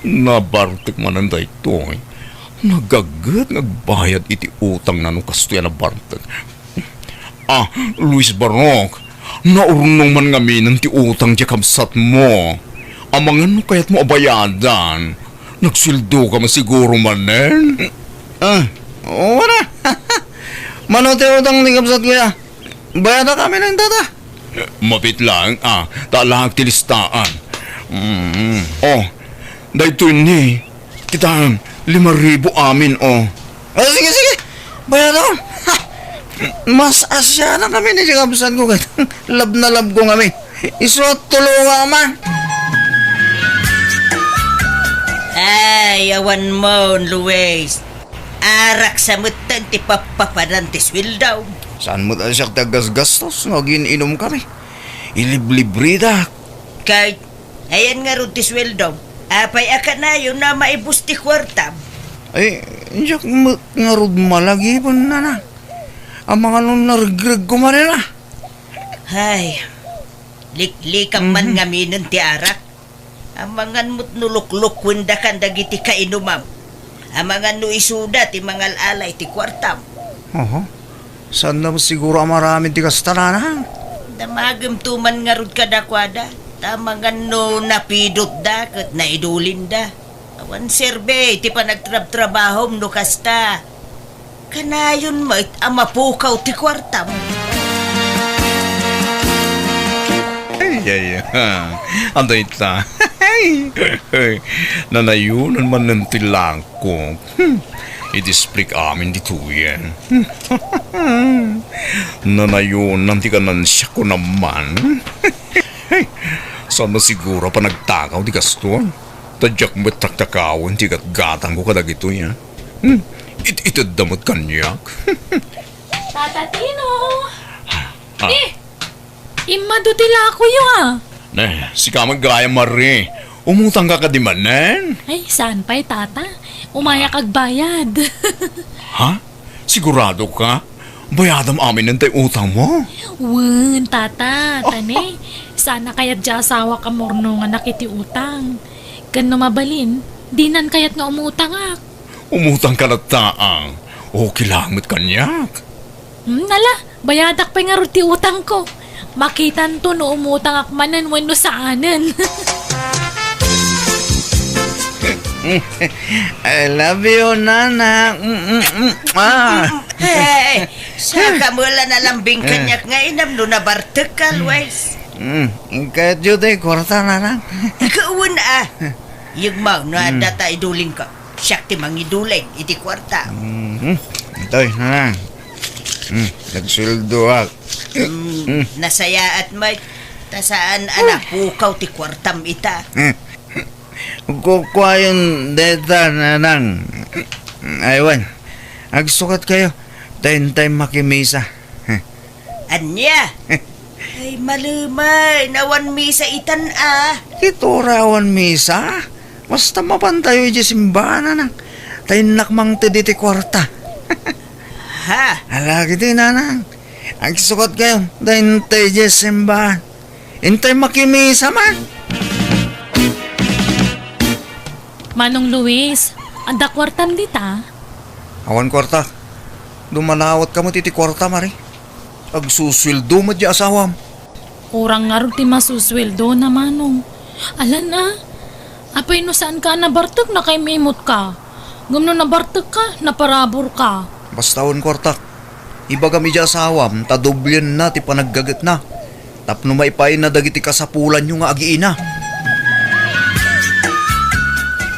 S3: Nabartik man ang dayto. Nagagat nagbayad iti utang na nung kastoya na bartik. Luis Barok. Naurnong man ngamin ti utang di kabsat mo. Amangan no kaya't mo abayadan. Nagsildo ka masiguro manen.
S5: Oo na. Manote utang ni kapsat ko ya. Bayada kami ng tata.
S3: Mapit lang, talang tilistaan. Dahito ni, kita 5,000 amin,
S5: Sige. Bayada ko. Mas asya na kami ni kapsat ko. Lab na lab ko kami. Isuot tulungan man.
S6: Ay, awan mo, Luis. Arak sa mutan ti papapadan ti swildaw.
S5: Saan mo tayo siya tagas-gastos? Nagin-inom kami. Iliblibre da.
S6: Kahit, ayan nga rin ti swildaw. Apay aka na yun na maibus ti kwartam.
S5: Ay, siya nga rod malagi po na. Ang mga nung nargreg ko man na.
S6: Ay, liklikang man nga minan ti arak. Ang mga mo't nulukluk wanda kan dagiti kainumam. Ang mga no isuda ti mga alay ti kwartam.
S5: Saan na siguro ang maraming tigas tananan?
S6: Damagam tuman nga rod kadakwada. Tamang no napidot da kat naidulin da. Awan serbe, ti pa nagtrab-trabahom no kasta. Kanayon mo it amapukaw ti kwartam.
S3: Ay, anday ta. Nanayunan man ng tilangkong. I-displik amin dito yan. Nanayunan ti kanan siya ko naman. Saan na siguro pa nagtakaw di gaston? Tadyak mo taktakawin ti gatgatang ko kadag ito yan. Itadamot kanyak.
S1: Tatatino! Imadutila ako yun
S3: Si kamag gaya Marie. Umutang ka di manen?
S1: Ay, saan pa'y tata? Umaya kag bayad.
S3: Ha? Sigurado ka? bayadam amin ng utang mo.
S1: Wen, tata, tani. Sana kaya't di asawa ka morno nga nakiti utang. Kan mabalin, dinan kaya't nga umutang ak.
S3: Umutang ka na taang. O kilamit kanyak.
S1: Nala, bayadak pa nga ti utang ko. Makitan to no umutang ak manan wano saanan.
S5: I love you, Nanang.
S6: Hey, saka mula na lambing kanyak nga inam no na bartek ka, Luis.
S5: Kahit yun tayo, kwarta, Nanang.
S6: Ikaw na yung mau na data iduling ka. Siyak ti mangiduling, iti kwarta.
S5: Ito'y, Nanang. Nagsuldo ako.
S6: Nasaya at may tasaan anak pukaw ti kwartam ita.
S5: Kukuha yung data, Nanang. Aywan, agsukat kayo. Tayo makimisa.
S6: Anya? Ay malumay, nawan misa itan
S5: Ito rawan misa. Basta mapantayo yung simbahan, Nanang. Tayo nakmang ti kwarta.
S6: Ha?
S5: Alagi din, Nanang. Agsukat kayo. Tayo yung simbahan. Intay makimisa man.
S1: Manong Luis, anda kwartam dita.
S5: Awan kwarta. Dumalawat ka mo titi kwarta, Mari. Agsuswildo mo di asawam.
S1: Kurang nga rin ti masusweldo na manong. Alan na, apay no saan ka nabartag na kay memot ka. Gumno nabartag ka, naparabor ka.
S5: Basta awan kwarta. Iba kami di asawam, tadoblyan na ti panaggagat na. Tapno maipay na dagiti kasapulan nyo nga agiina.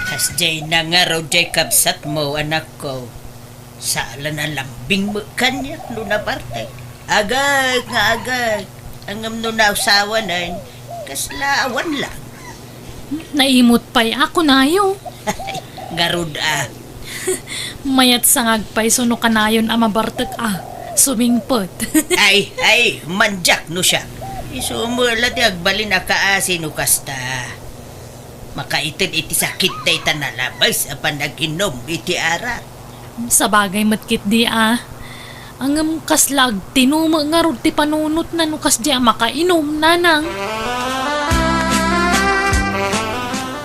S6: Asjay na nga raw jay kabsat mo, anak ko. Sala na lambing mo kanya, no na parte. Agad nga agad. Ang no na usawa na, kaslaawan lang.
S1: Naimot pa'y ako na yo.
S6: Garud
S1: Mayat sangag pa'y suno kanayon mabartag sumingpot.
S6: ay, manjak no siya. Isumula ti agbalin akaasi no kasta. Makaitin iti sakit day tanalabas apan naginom iti ara.
S1: Sa bagay matkit di Angam kaslag tinuma nga ro ti panunot na nukas di makainom nanang.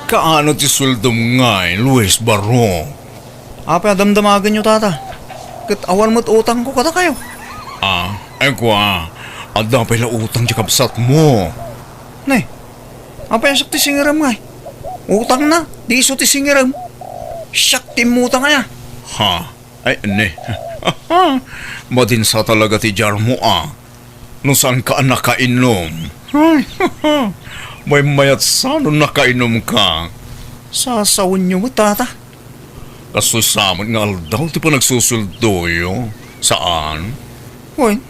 S3: Kaano ti suldom ngay, Luis Barro?
S5: Apa damdamagan nyo, tata? Kat awan mo't utang ko kata kayo.
S3: Ada pa ila utang di kabsat mo.
S5: Nay, apa yung sakti singiram ngay? Utang na, di iso ti singiram. Siyak ti mutang kaya.
S3: Ha? Ay, ne. Madin sa talaga ti jar mo No saan ka nakainom? May mayat sano nakainom ka?
S5: Sasawin nyo mo, tata.
S3: Kasusaman nga aldaw ti pa nagsusuldoyo. Saan?
S5: Hoy,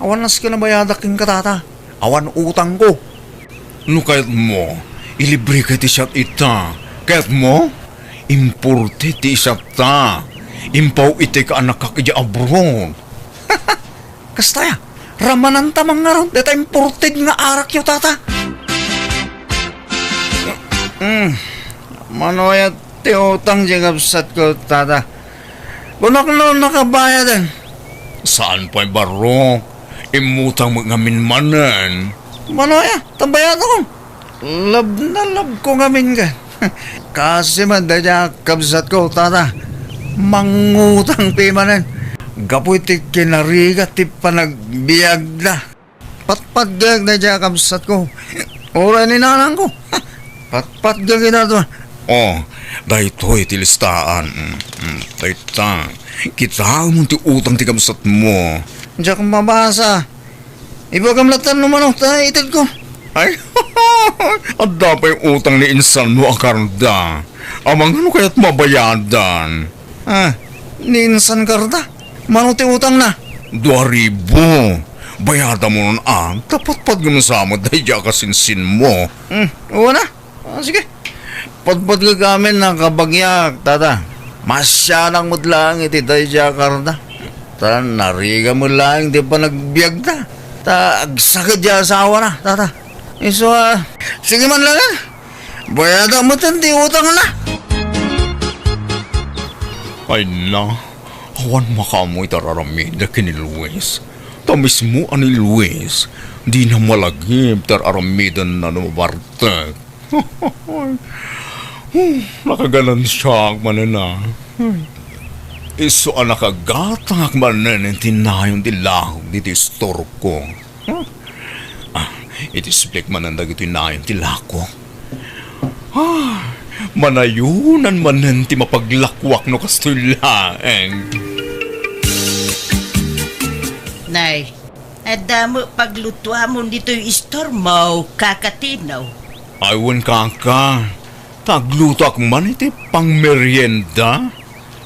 S5: awan nas ka na bayadaking ka, tata. Awan utang ko.
S3: No kayat mo, ilibre ka ti siyat ita. Kayat mo, impurte ti isat ta. Impaw iti ka anak kakidya abron.
S5: Kastaya, ramanan tamang nga ron. Deta imported nga arak yo, tata. Manoyat ti utang di kapsat ko, tata. Kunak no nakabayadan.
S3: Saan pa'y barok? Imutang mga minmanan.
S5: Manoya, tambayat ako. Lab na lab ko ngamin ka. Kasi man dadya kapsat ko, tata. Mangutang pimanan. Gapoy ti kinariga ti panagbiag na. Patpatgag dadya kapsat ko. Ora ni nanang ko. Patpatgag na to.
S3: Dahito'y tilistaan. Dahita, kita mo ti utang ti kapsat mo.
S5: Diyan kong mabasa. Iba kamlatan naman tayo itid ko.
S3: Ay, ada pa yung utang ni insan mo akarda. Amang ano kaya't mabayadan?
S5: Ninsan karda. Mano ti utang na?
S3: 2,000. Bayada mo nun Tapat pag gumasama dahil diya kasinsin mo.
S5: Oo na. Sige. Patpat ka kami ng kabagyak, tata. Masyanang mo't lang iti dahil diya karda. Ta, nariga mo lang di pa nagbiag na. Ta, agsakit diya asawa na, tata. So, sige man lang bayada mo tanti utang na.
S3: Ay na, Awan makamoy tararamid na kini Luis. Tamis mo ani Luis. Di na malagib tararamidan na numartek. Nakaganan siya manana. Iso ang nakagatang manan tinayon dilahog dito store ko. Itisblik manandag ito inayon tilako. Manayunan manan ti mapaglakwak no kastulaeng.
S6: Nay, adamo paglutwa mo dito yung store mo, kakatinaw.
S3: Aywan kaka. Tagluto ak man iti pang merienda.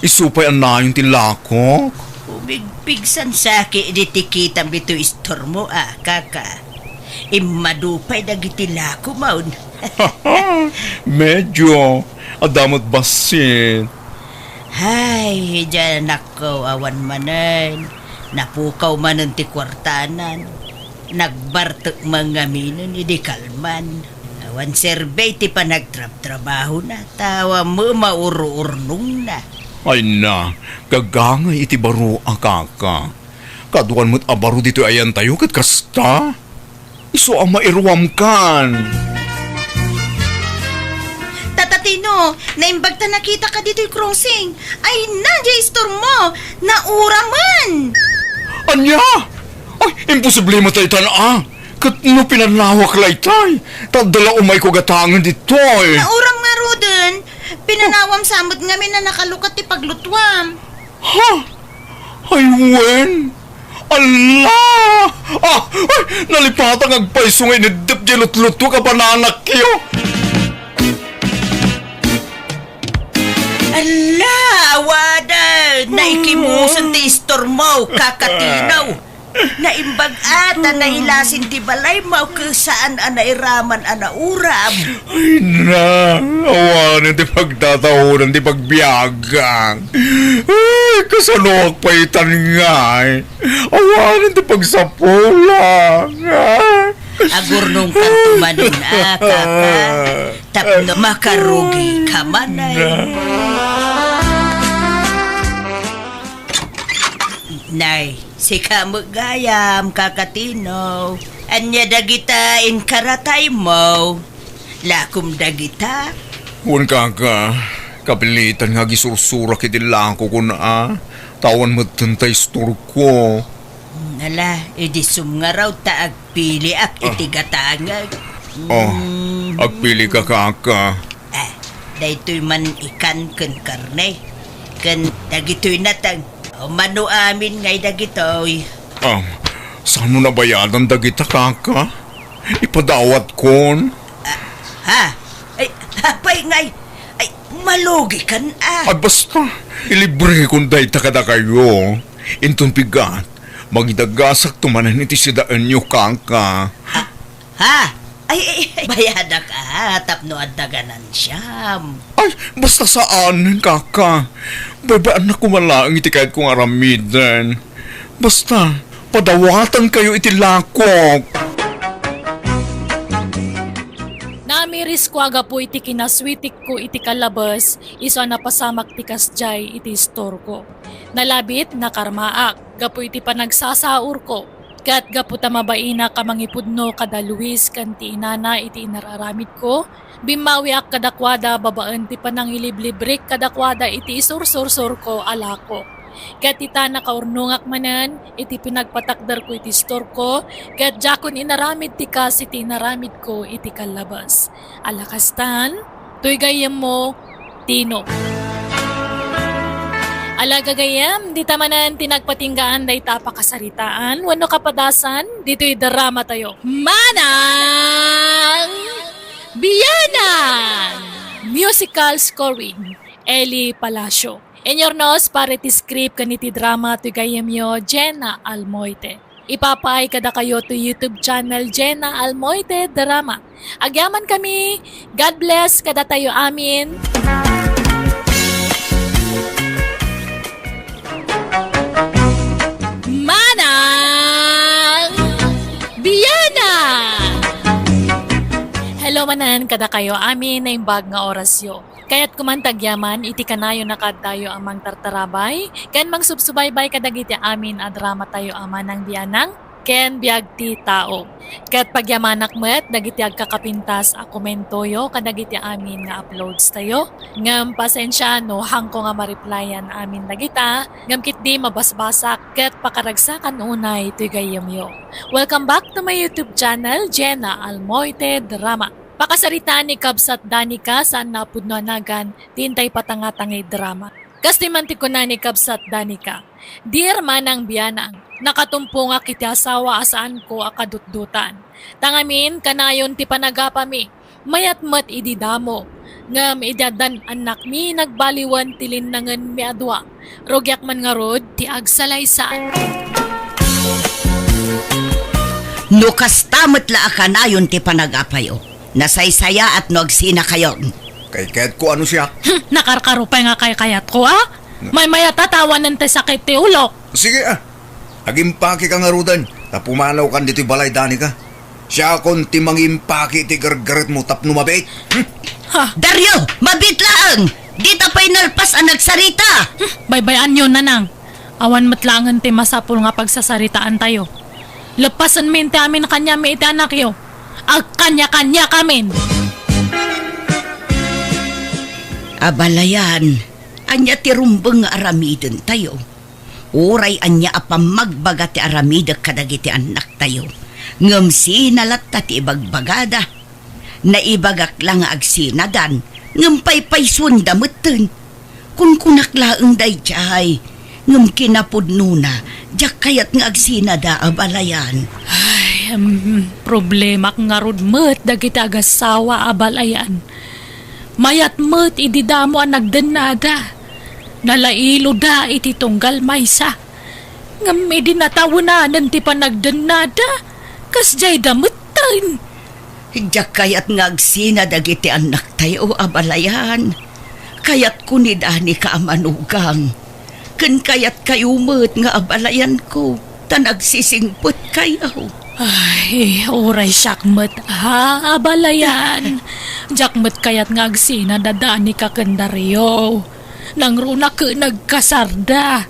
S3: Isupay ang nayon tilako.
S6: Umigpigsan saki ditikitan bito store mo kaka. Imadupay dagiti lako maun.
S3: Medyo. Adamot basit.
S6: Hay, dyan ako awan manan. Napukaw manan ti kwartanan. Nagbartek mga minan idi kalman. Awan serbay ti pa nagtrabaho na. Tawa mo mauro-urnong na.
S3: Ay na, kagangay iti baro ang kaka. Kaduan mo't abaro dito ayan tayo kat kasta. Iso ang mairuam kan.
S7: Tatatino, naimbag ta nakita ka dito'y crossing. Ay, nandiya store mo. Naura man.
S3: Anya? Ay, imposible matay tanaa. Kat no pinanawak laytay. Tadala umay ko gatangan dito eh.
S7: Nauram nga Roden. Pinanawam samod ngamin na nakalukat ti paglutwam.
S3: Ha? Ay, wen? Allah! Ay, nalipatang agpaiso ngay nidip di lutluto ka pa nanak kayo.
S6: Ala, awada! Naikimusan ti store mo, kakatinaw. Naimbag ata na ilasin ti balay mo kusaan anairaman anauram.
S3: Ay na, awanan ti pagtatahunan ti pagbiagang. Ay, kasalok pa itan nga eh. Awanan ti pagsapulang.
S6: Agurnong kang tumanin kaka. Tapno makarugi ka manay. Nay, si kamagayam kakatino. Anya dagita in karatay mo. Lakum dagita.
S3: Wan kaka, kapilitan nga gisursura kiti lang ko kuna tawan matantay store ko.
S6: Nala, idisum nga raw ta agpili ak itigatangag.
S3: Agpili ka kaka.
S6: Daytoy man ikan ken karne. Ken dagitoy natag. Mano amin ngay dagitoy.
S3: Saan mo nabayadan dagita kaka? Ipadawat kon.
S6: Ay, hapay ngay. Ay, malugi kan
S3: Ay basta, ilibre kong dayta kada kayo. Intong pigat, magidagasak tumanan iti sidaan nyo kaka.
S6: Ay, bayada ka, tapno at daganan siyam.
S3: Ay, basta saan, kaka. Babaan na kumalaang iti kahit kong aramidan. Basta, padawatan kayo iti lakok.
S1: Namiris ko aga po iti kinaswitik ko iti kalabas, iso na pasamak ti kasjay iti store ko. Nalabit na karmaak, gapo iti panagsasaur ko. Kat gapo tamabaina kamangipudno kada Luis kanti inana iti inararamid ko. Bimawi ak kadakwada babaan ti panangiliblibrik kadakwada iti isursur ko alako. Kat ita nakaurnungak manan, iti pinagpatakdar ko iti store ko, kat jakon inaramid ti kas iti inaramid ko iti kalabas. Alakastan, tuy gayam mo, Tino. Alagagayam, di tamanan tinagpatinggaan day tapakasaritaan, wano kapadasan, dito'y drama tayo. Manang Bianang! Musical scoring, Eli Palacio. Enyornos para ti script kaniti drama to gayamyo Jenna Almoite. Ipapay kada kayo to YouTube channel Jenna Almoite Drama. Agyaman kami. God bless kada tayo amin. Manang Bianang! Hello Tawanan kada kayo amin na imbag nga orasyo. Kaya't kumantagyaman, iti kanayo nakadayo amang tartarabay, ken mang subsubaybay kadagiti amin a drama tayo amanang bianang, ken biag ti tao. Kaya't pagyamanak met, dagiti agkakapintas a komentoyo kadagiti amin nga uploads tayo. Ngam pasensya no, hangko nga mariplayan amin dagita, ngam kit di mabasbasak, ket pakaragsakan unay ito'y gayamyo. Welcome back to my YouTube channel, Jenna Almoite Drama. Pakasarita ni Kabsat Danica saan napudnoanagan, tintay patangatangay drama. Kastimanti ko na ni Kabsat Danica. Dear Manang Bianang, nakatumpo nga kiti asawa asaan ko akadutdutan. Tangamin kanayon ti panagapami, mayat mat ididamo. Ngam idadan anak mi nagbaliwan tilin nangan mi adwa. Rogyak man nga rod ti agsalaysaan.
S2: No kastamot la akanayon ti panagapayo. Nasaysaya at nagsina kayo.
S5: Kay kahit ko ano siya.
S1: Nakarkarupay nga kay kayat ko May maya tatawanan te sakit ti ulok.
S5: Sige agimpaki ka nga rudan. Tapumanaw kan dito balay dani ka. Siya akong ti mangimpaki ti gargaret mo tapno mabait.
S2: Dario, mabit lang! Di tapay nalpas ang nagsarita!
S1: Baybayan yun nanang. Awan matlangan ti masapul nga pagsasaritaan tayo. Lepasan min ti amin kanya may iti anak yo. Ag kanya-kanya kamin.
S2: Abalayan, anya ti rumbeng nga aramiden tayo. Uray anya apam magbaga ti aramida kadagiti anak tayo. Ngem sinalat ta ti ibagbagada. Naibagak lang nga agsinadan, ngem paypay sundameten. Kun kunaklaeng dayjay, ngem kinapudno na, jak kayat nga agsinada abalayan.
S1: Problema nga rod met dagiti agasawa abalayan. Mayat met ididamo ang nagdenada. Nalailo da iti tunggal maysa. Ngam idinatawanan ti panagdenada. Kasjay dametan.
S2: Jak kayat nga agsinada dagiti anak tayo abalayan. Kayat kunidani ka amanugang. Ken kayat kayo met nga abalayan ko. Tanagsisingput kayo.
S1: Ay, oray syakmet abalayan. Jakmet kayat nga agsina dadaan ni kakendaryo. Nang runa ke nagkasarda.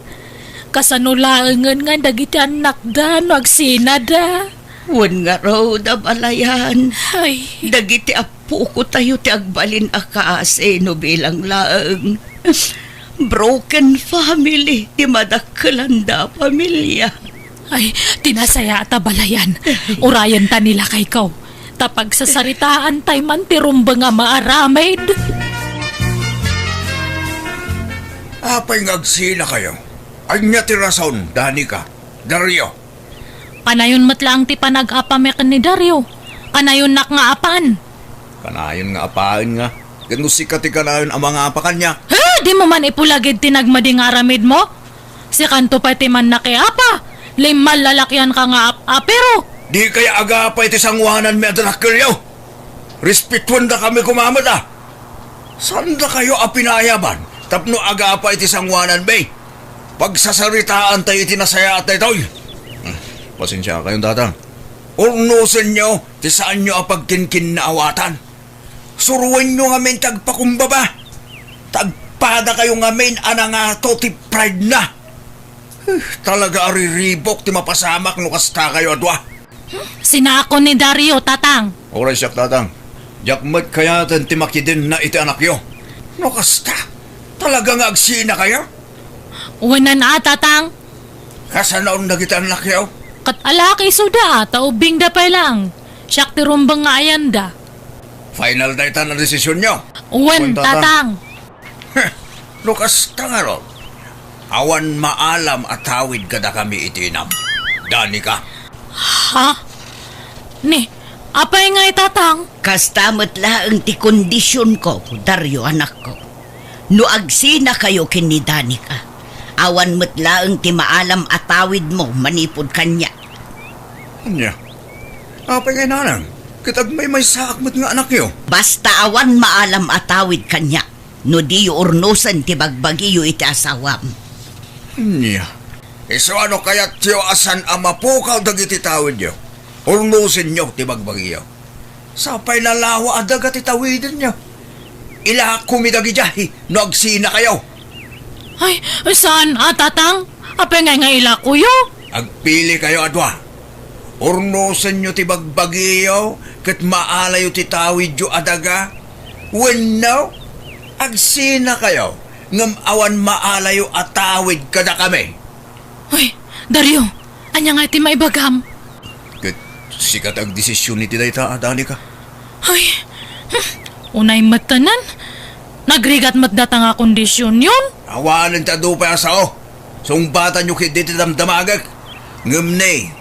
S1: Kasanulaengen nga dagiti anak da no agsina da.
S2: Wan nga raw abalayan.
S1: Ay,
S2: Dagiti apo ko tayo ti agbalin akaase no bilang laeng. Broken family ti madakkelanda pamilya.
S1: ay, tinasaya at abalayan. Urayan ta nila kay kaw. Tapag sasaritaan tay man ti rumba nga maaramid.
S5: Apay ngagsina kayo. Anya ti rason, Danica, Dario.
S1: Kanayon matlang ti panag-apamek ni Dario. Kanayon nak nga apan.
S5: Kanayon nga apaan nga. Gano sikat ti kanayon ang mga apakan niya.
S1: Di mo man ipulagid tinagmading aramid mo? Si kanto pa ti man nakiapa. Limal lalakyan ka nga apero.
S5: Di kaya agapay ti sangwanan mi adrakkelyo. Respetuan da kami kumamat Saan da kayo apinayaban? Tapno agapay ti sangwanan bay. Pagsasaritaan tayo tinasaya at tayo. Pasensya kayong tatang. Urnusin nyo ti saan nyo apagkinkin na awatan. Suruan nyo ngamin tagpakumbaba. Tagpada kayo ngamin anangato ti pride na. Talaga ariribok ti mapasamak no kasta kayo adwa.
S1: Sinako ni Dario, tatang.
S5: Oray siyak tatang. Jakmat kaya ti makidin na iti anak yo. No kasta. Talaga nga agsina kayo?
S1: Uwanan tatang.
S5: Kasanaon na kita anak yo?
S1: Kat alaki suda, taubing da pa lang. Siyak ti rumbang nga ayanda.
S5: Final na ita na desisyon nyo.
S1: Uwan, tatang.
S5: No kasta nga ro. Awan maalam at tawid kada kami itinam. Danica.
S1: Ha? Ni, apay nga itatang?
S2: Kastamot laeng ti kondisyon ko, Dario anak ko. No agsina kayo kini Danica. Awan mo't laeng ti maalam atawid mo manipod kanya.
S5: Anya? Apay nga nanang. Kitag may saakmat nga anak yo.
S2: Basta awan maalam atawid kanya. No di urnusan ti bagbagiyo iti asawam.
S5: Anya? Iso ano kaya tiyo asan amapukaw dagiti tawid yo? Urnusin nyo ti bagbagyo. Sapay na lawa adag at itawidan niyo. Ila kumidagijahi, no agsina kayo.
S1: Ay, saan, tatang? Apay nga ila kuyo?
S5: Agpili kayo adwa. Urnosan nyo ti bagbagiyo, kat maalayo ti tawid yo adaga. When no, agsina kayo, ngam awan maalayo at tawid kada kami.
S1: Uy, Dario, anya nga iti maibagam?
S5: Kat sikat ang desisyon ni ti dayta, adani ka.
S1: Ay, unay matanan. Nagrigat matdatang nga kondisyon yun.
S5: Awanan ta do pa sao. Sungbatan nyo kit diti damdamagag. Ngam ne,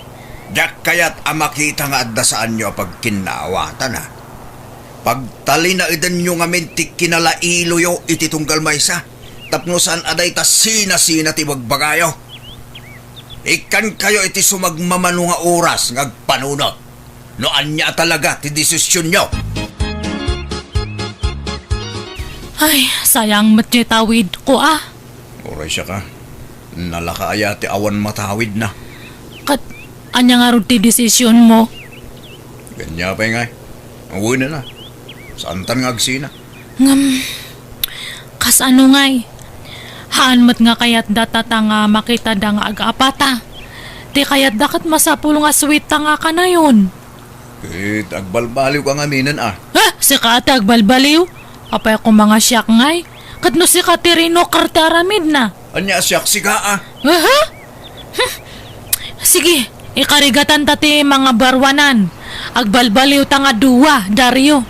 S5: dak kayat amakita nga addasaan nyo pag kinawatan ha. Pagtali na idan nyo nga mentik kinalailo yo iti tunggal maysa. Tapno saan aday ta sina-sina ti bagbagayo. Ikan kayo iti sumagmamano nga oras ngagpanunot. No anya talaga ti desisyon nyo.
S1: Ay, sayang matyo tawid ko
S3: Oray siya ka. Nalakaaya ti awan matawid na.
S1: Kat, anya nga rin ti desisyon mo?
S3: Ganya pa nga. Uwi na. Saan tan nga agsina?
S1: Kas ano nga'y? Haan mat nga kayat datata nga makita da nga agapata. Di kayat dakat masapul nga sweet ta nga ka na yun.
S3: Agbalbaliw ka nga minan
S1: Si Kate agbalbaliw? Apay ako mga siyak nga'y. Kat no si Katerino kartaramid na.
S3: Anya siyak siga
S1: Aha? Sige, ikarigatan tati mga barwanan. Agbalbaliw ta nga duwa, Dario.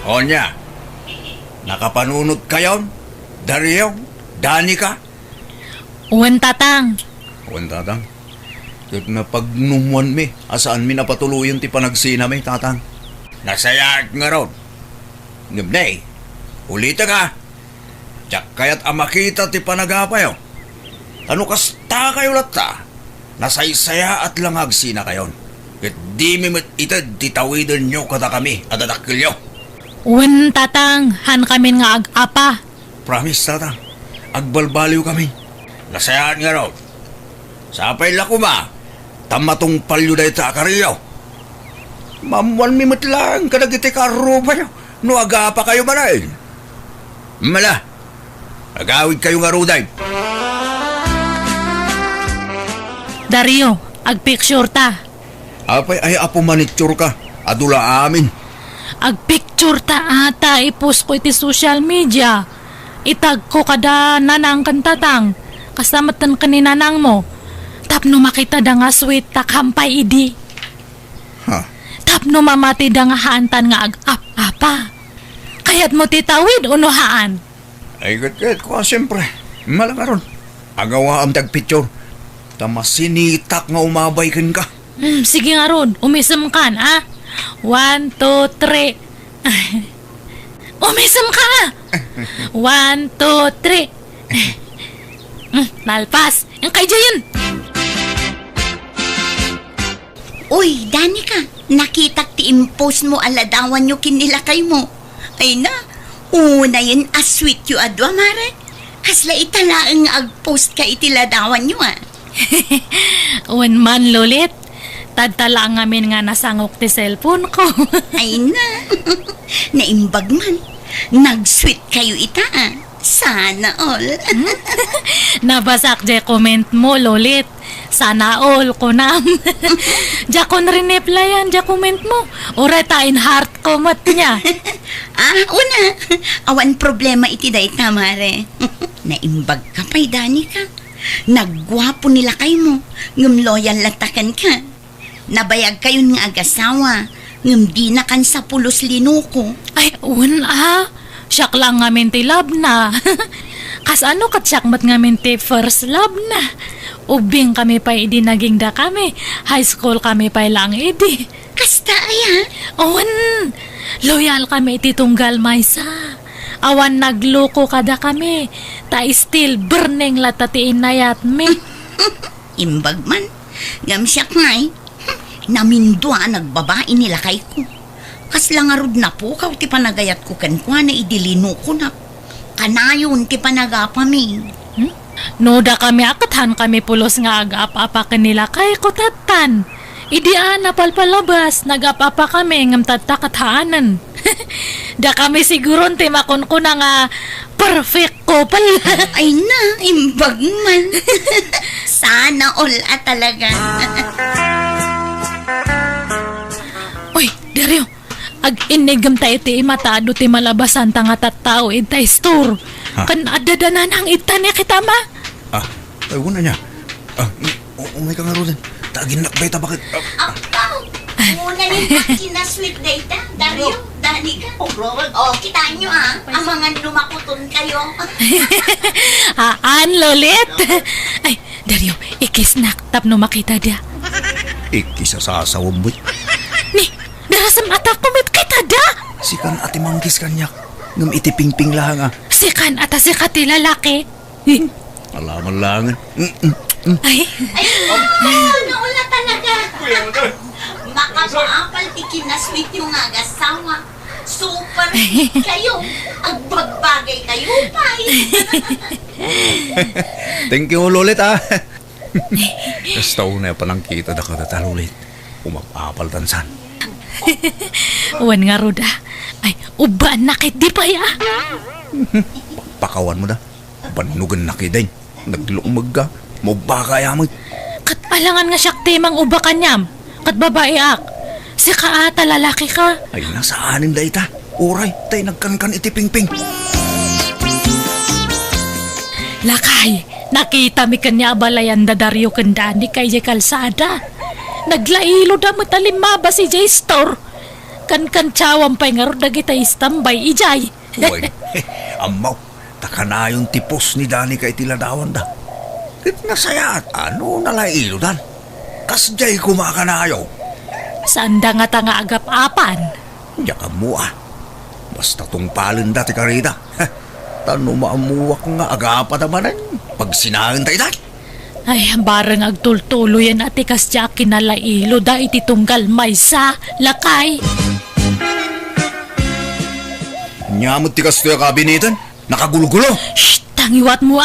S5: Onya, nakapanunod kayo? Dario? Danica?
S1: Uwan tatang.
S3: Uwan tatang. Kat na pagnumuan mi, asaan mi napatuloyan ti panagsina mi, tatang.
S5: Nasayag nga ron. Ngumnay, ulita ka. Diyak kaya't amakita ti panagapayo. Ano kasta kayo lata? Nasaysaya at langagsina kayon. Kat di mi itad titawidan nyo kada kami at adakilyo.
S1: Uwan tatang, han kami nga agapa.
S5: Promise, tatang. Agbalbaliw kami. Nasayaan nga ron. Sapay lakuma, tamatong palyo dahi ta kariyo. Mamuan mi matlang kadagiti karo pa yo. No agapa kayo manay. Mala, agawid kayo nga ruday.
S1: Dario, agpicture ta.
S3: Apay ay apo manitsure ka. Adula amin.
S1: Agpicture ta ata ipost ko iti social media. Itag ko kada nanang kantatang. Kasamatan kaninanang mo. Tapno makita da nga sweet ta kampay idi. Tapno mamati da nga haantan nga ag-apa. Kaya't mo titawid unuhaan.
S3: Ay gat ko siyempre. Malakaron. Agawa ang tagpicture. Tamasinitak nga umabay ka.
S1: Sige nga ron, umisam kan, 1, 2, 3. Umisam ka! 1, 2, 3. Nalpas. Ang kay Jayan.
S2: Uy, Danica, nakitak ti impose mo aladawan nyo kinilakay mo. Ay na, una yun sweet yu adwa, mare. Kasla italaang agpost ka itiladawan nyo
S1: One man lulit. Tadtala ngamin nga nasangok ti cellphone ko.
S2: Ay na, naimbag man. Nag-sweet kayo ita Sana all.
S1: Nabasak di comment mo, Lolit. Sana all ko nam. Jakon rin replyan, di comment mo. Ureta in heart ko mat niya.
S2: Una. Awan problema iti day tamare. Naimbag ka pa'y Danica. Nagwapo nila kayo mo. Ngum loyal latakan ka. Nabayag kayo ng agasawa. Ngum di na kan sa pulos linuko.
S1: Ay, siyak lang ngamin ti love na. Kas ano katsyak mat ngamin ti first love na. Ubing kami pa idi naging da kami. High school kami pa lang idi.
S2: Kasta aya?
S1: Awan, loyal kami iti tunggal maysa. Awan nagloko kada kami. Ta still burning latati inayat me.
S2: Imbag man. Gamsyak ngay. Namindwa nagbabae nila kay ko. Kasla nga rod na po kaw ti panagayat ko kankwa na idilino ko na. Kanayon ti panagapami.
S1: Noda kami akathan kami pulos nga agap-apa kanila kay kutatan. Idiaan na palpalabas, nagapapa kami ngam tatakataanan. Da kami siguro timakon ko na nga perfect couple.
S2: Ay na, imbag man. Sana all talaga.
S1: Uy, Dario, ag inigam tayo ti matado ti malabasan tanga tattao itay store.
S3: Ha?
S1: Kan adadanan ang itanya kita ma.
S3: Ay, wala niya. Umay ka nga rin. Tagin na, beta, bakit?
S2: Apaw! Muna niya kinasweet data. Dario, dani ka. Oh, kita nyo ang mga lumakuton kayo.
S1: Aan, lolit. Ay, Dario, ikisnaktap no makita dia.
S3: Ikisa sa asawang boy.
S1: Ni, darasam atak pumit kita da.
S3: Sikan ati manggis kanyak. Ngam itipingping lang
S1: Sikan ata si kati lalaki.
S3: Alaman langan.
S1: Ay,
S2: Naula talaga. Makapaapal ti kinasweet yung agasawa. Super kayo. Ang bagbagay kayo, pay.
S3: Thank you, Lolit, Basta una pa nang kita da ka Lolit. Umapapal tansan.
S1: wan nga ruda. Ay, uban nakit di pa ya.
S3: Pakawan mo da. Panugan na kiday. Naglumag ka. Mabaka yamag.
S1: Kat alangan nga siyak temang uba kanyam. Kat babae ak. Si kaata lalaki ka.
S3: Ay, nasaanin da ita. Oray, tay nagkankan itipingping.
S1: Lakay, nakita mi kanya balayan da Dario kendani kay Jay Kalsada. Naglailo da matalimaba si Jay Store. Kan tsawang pa'y nga ro dagita istambay ijay.
S3: Uy, amaw. Takanayon tipos ni Dani kay tiladawan da. Kit nasaya at ano nalailo dan. Kasjay kumakanayo.
S1: Sanda nga ta nga agap-apan.
S3: Yaka mo Basta tong palin dati karita. Tano maamuwak nga agapa naman pag sinahan tayo dati.
S1: Ay, bareng agtultulo yan ati kasya kinalailo da iti tunggal maysa, lakay.
S3: Nyamot ti kasto yung kabinitan. Nakagulo-gulo.
S1: Shh, tangiwat mo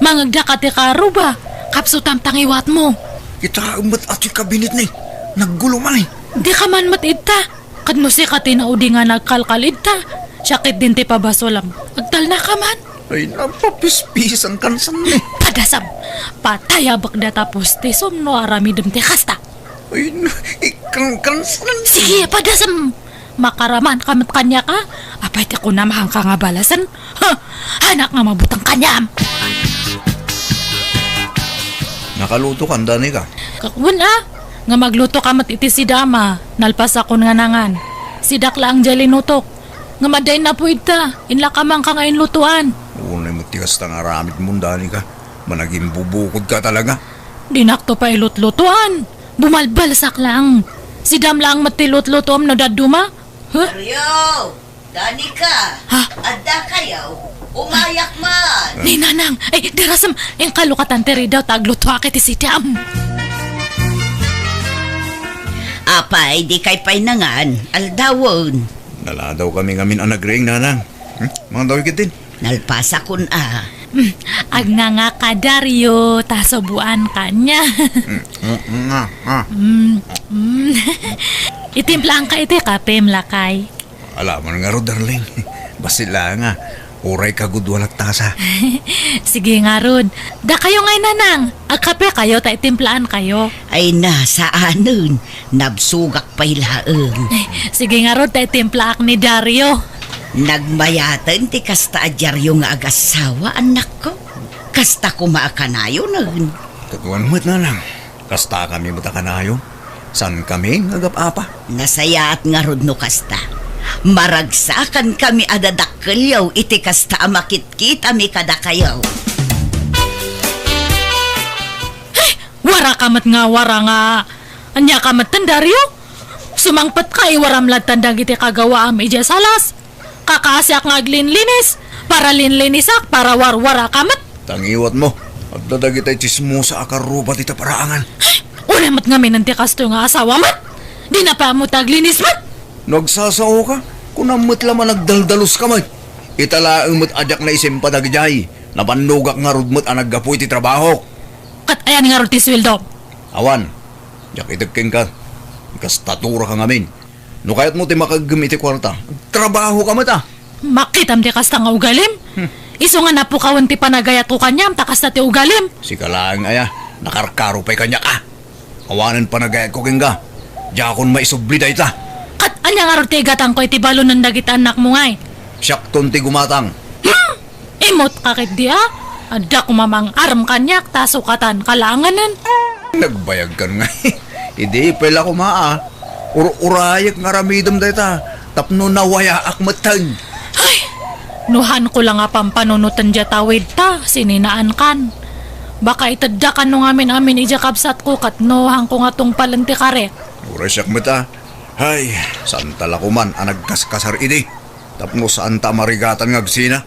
S1: Mangagda ka ti karo ba? Kapsutam tangiwat mo.
S3: Kita umat at yung kabinet ni. Naggulo man
S1: Di ka man matidta. Kadno si ka tinaudi nga nagkalkalid ta. Syakit din ti pabasolam. Agtal na ka man.
S3: Ay, napapispis ang kansan ni.
S1: Padasam. Patayabak da tapos ti somno aramidem ti kasta.
S3: Ay, ikang kansan.
S1: Sige, padasam. Makaraman kamat kanya ka. Apay ti kunamahang ka nga balasan. Ha, anak nga mabutang kanyam.
S3: Nakaluto ka, Dani ka.
S1: Kakwan nga magluto kamat iti si Dama. Nalpas akon nga nangan. Si Dakla ang jalinutok. Nga maday na po ita. Inlakamang ka ngayon lutuan.
S3: Unay mo tigas tang aramid mo, Dani ka. Managing bubukod ka talaga.
S1: Dinakto pa ilutlutuan. Bumalbalsak lang. Si Dam lang matilutlutom na daduma. Huh?
S6: Dario, Dani ka.
S1: Ha?
S6: Adda kayo. Umayak man.
S1: Ni nanang. Ay, dirasam. Yung kalukatan teri daw tagluto akit si Dam.
S2: Apay, di kay painangan. Aldawon.
S3: Nala daw kami ngamin ang nagring, nanang. Mga daw ikit din.
S2: Nalpasa kun
S1: Ag nga ka Dario. Tasobuan kanya. Itimplaang ka iti kapem lakay.
S3: Alaman nga ro, darling. Basila nga. Uray ka gudwalat tasa.
S1: Sige nga Rod. Da kayo ngay nanang. Agkape kayo, ta itimplaan kayo.
S2: Ay nasa anon. Nabsugak pa'y laeng.
S1: Sige nga Rod, ta itimplaak ni Dario.
S2: Nagmayatan ti kasta adyaryo nga agasawa, anak ko. Kasta kumaakanayo nun.
S3: Katuan mo't nanang. Kasta kami matakanayo. San kami ngagap-apa?
S2: Nasayaat nga rod no kasta. Maragsakan kami adadakkelyaw iti kasta amakit-kit ami kadakayaw.
S1: Wara kamat nga, wara nga. Anya kamat tan Dario? Sumangpat ka, iwaram ladtandang iti kagawa am ija salas. Kakasyak nga aglinlinis. Para linlinisak, para warwara kamat.
S3: Tangiwat mo. At dadagitay chismo sa akarubat ita paraangan.
S1: Unamat nga minanti kasto nga asawa mat. Di na pa mo taglinis mat.
S3: Nagsasao ka? Kunamot laman nagdaldalos ka mat. Italaang mo't adyak na isim padagjay. Napanugak nga rudmot ang naggapoy ti trabaho.
S1: Kat ayan nga ro ti sweldo.
S3: Awan, Yakitagking ka. Kastatura ka ngamin. No kaya't mo ti makagamiti kwarta. Trabaho ka mata.
S1: Makitam di kasta nga ugalim. Iso nga na po kawan ti panagayat ko kanyam, takas na ti ugalim.
S3: Si kalaang aya, nakarkaro pa'y kanya ka. Awanan pa nagayat ko ka. Diya akong maisubli da ita.
S1: Kat anya nga ti gatang ko iti balo ng dagit anak mo ngay.
S3: Siyak ton ti gumatang.
S1: Imot kakit di Ada ko mamang aram kanyak, tasukatan kalanganan.
S3: Nagbayag ka nga. Hindi pala ko maa. Urayak nga ramidam da ita. Tapno nawaya akmatan.
S1: Ay, nuhan ko lang nga pampanunutan dya tawid ta, sininaan kan. Baka itadyakan no amin ijakabsat ko kat nohang ko nga tong palanti kare.
S3: Urasyak mata. Hay, saan tala ko man ang nagkaskasar ini. Tapno saan ta marigatan nga agsina.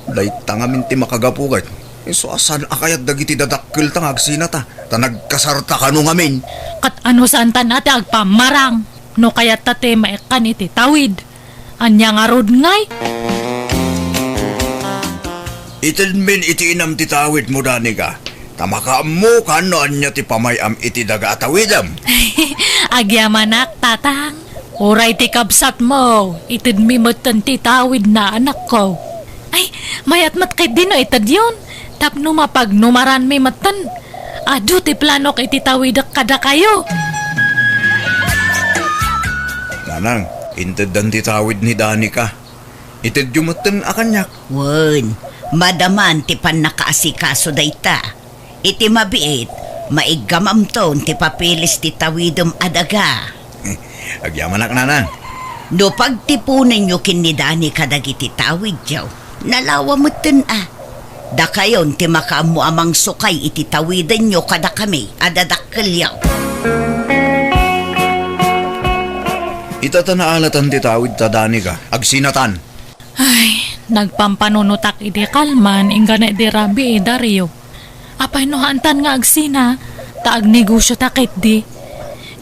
S3: Dahit tangamin ti makagapugat. So asan akayat dagiti dadakkel tang agsina ta. Ta nagkasarta ka nung amin.
S1: Kat ano saan ta nati agpamarang. No kayat tate maekan iti tawid. Anya nga rod ngay.
S3: Itin min iti inam ti tawid mo dani ka. Tamaka mo ka no anya ti pamayam iti daga atawidam.
S1: Agyamanak tatang. Uray ti kabsat mo. Itid mi matan ti tawid na anak ko. Ay, mayat mat kay dino itad yun. Tapno mapag numaran mi matan. Adu ti plano kay ti tawidak kada kayo.
S3: Nanang, intid dan ti tawid ni dani ka. Itid yumatan akanyak.
S2: Wen, madaman ti pan nakaasikaso dayta. Iti mabiit, maigamam ton ti papilis ti tawidom adaga.
S3: Agyamanak nanang.
S2: No pagtipunin nyo kinidani kadagiti tawid yaw, nalawa mo tin Da kayon ti makaamu amang sukay iti tawidan nyo kada kami adadakkel yaw.
S3: Itatanaalatan ti tawid ta dani ka. Agsinatan.
S1: Ay, nagpampanunutak iti kalman inga na iti rabi Dario. Apay no hantan nga agsina, taag negosyo takit di.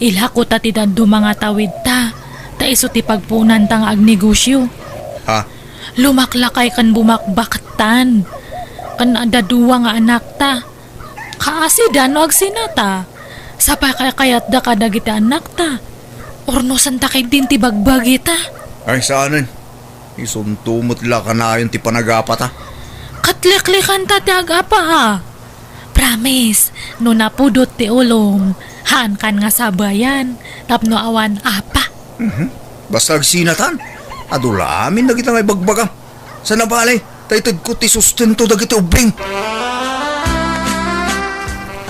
S1: Ilhako ta ti dadu mga tawid ta, ta iso ti pagpunan ta nga agnegosyo.
S3: Ha?
S1: Lumaklakay kan bumakbaktan. Kan adaduwa nga anak ta. Kaasidan o agsinata. Sapay kayat da kadagiti anak ta. Orno santa kay din ti bagbagi ta.
S3: Ay saanan. Isuntumot la ka na yun ti panagapa ta.
S1: Katliklikan ta ti agapa ha. Promise, no napudot ti ulom, haan kan nga sabayan, tapno awan apa.
S3: Basta agsinatan. Adula amin na kita ngay bagbaga. Sa nabali, taytad ko ti sustento dagiti ubring.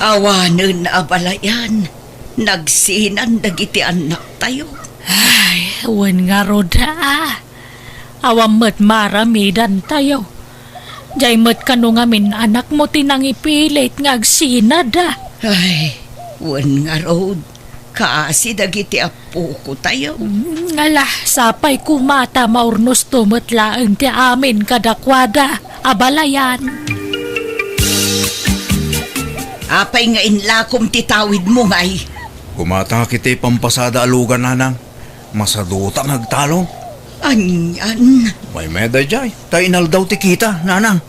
S2: Awanen abalayan, nagsinan dagiti anak tayo.
S1: Ay, wen nga roda. Awam met maramidan tayo. Jay met kano ngamin anak mo tinang ipilit nga agsinad
S2: Ay, wen nga road, kaasi dagiti apo ko tayo.
S1: Ngala, sapay kumata maurnos tumetlaan ti amin kadakwada, abalayan.
S2: Apay nga inlakom ti tawid mo ngay.
S3: Kumata nga kiti pampasada alugan nanang. Masaduta ngagtalong.
S2: Anyan.
S3: May meday jay. Tainal daw ti kita, nanang.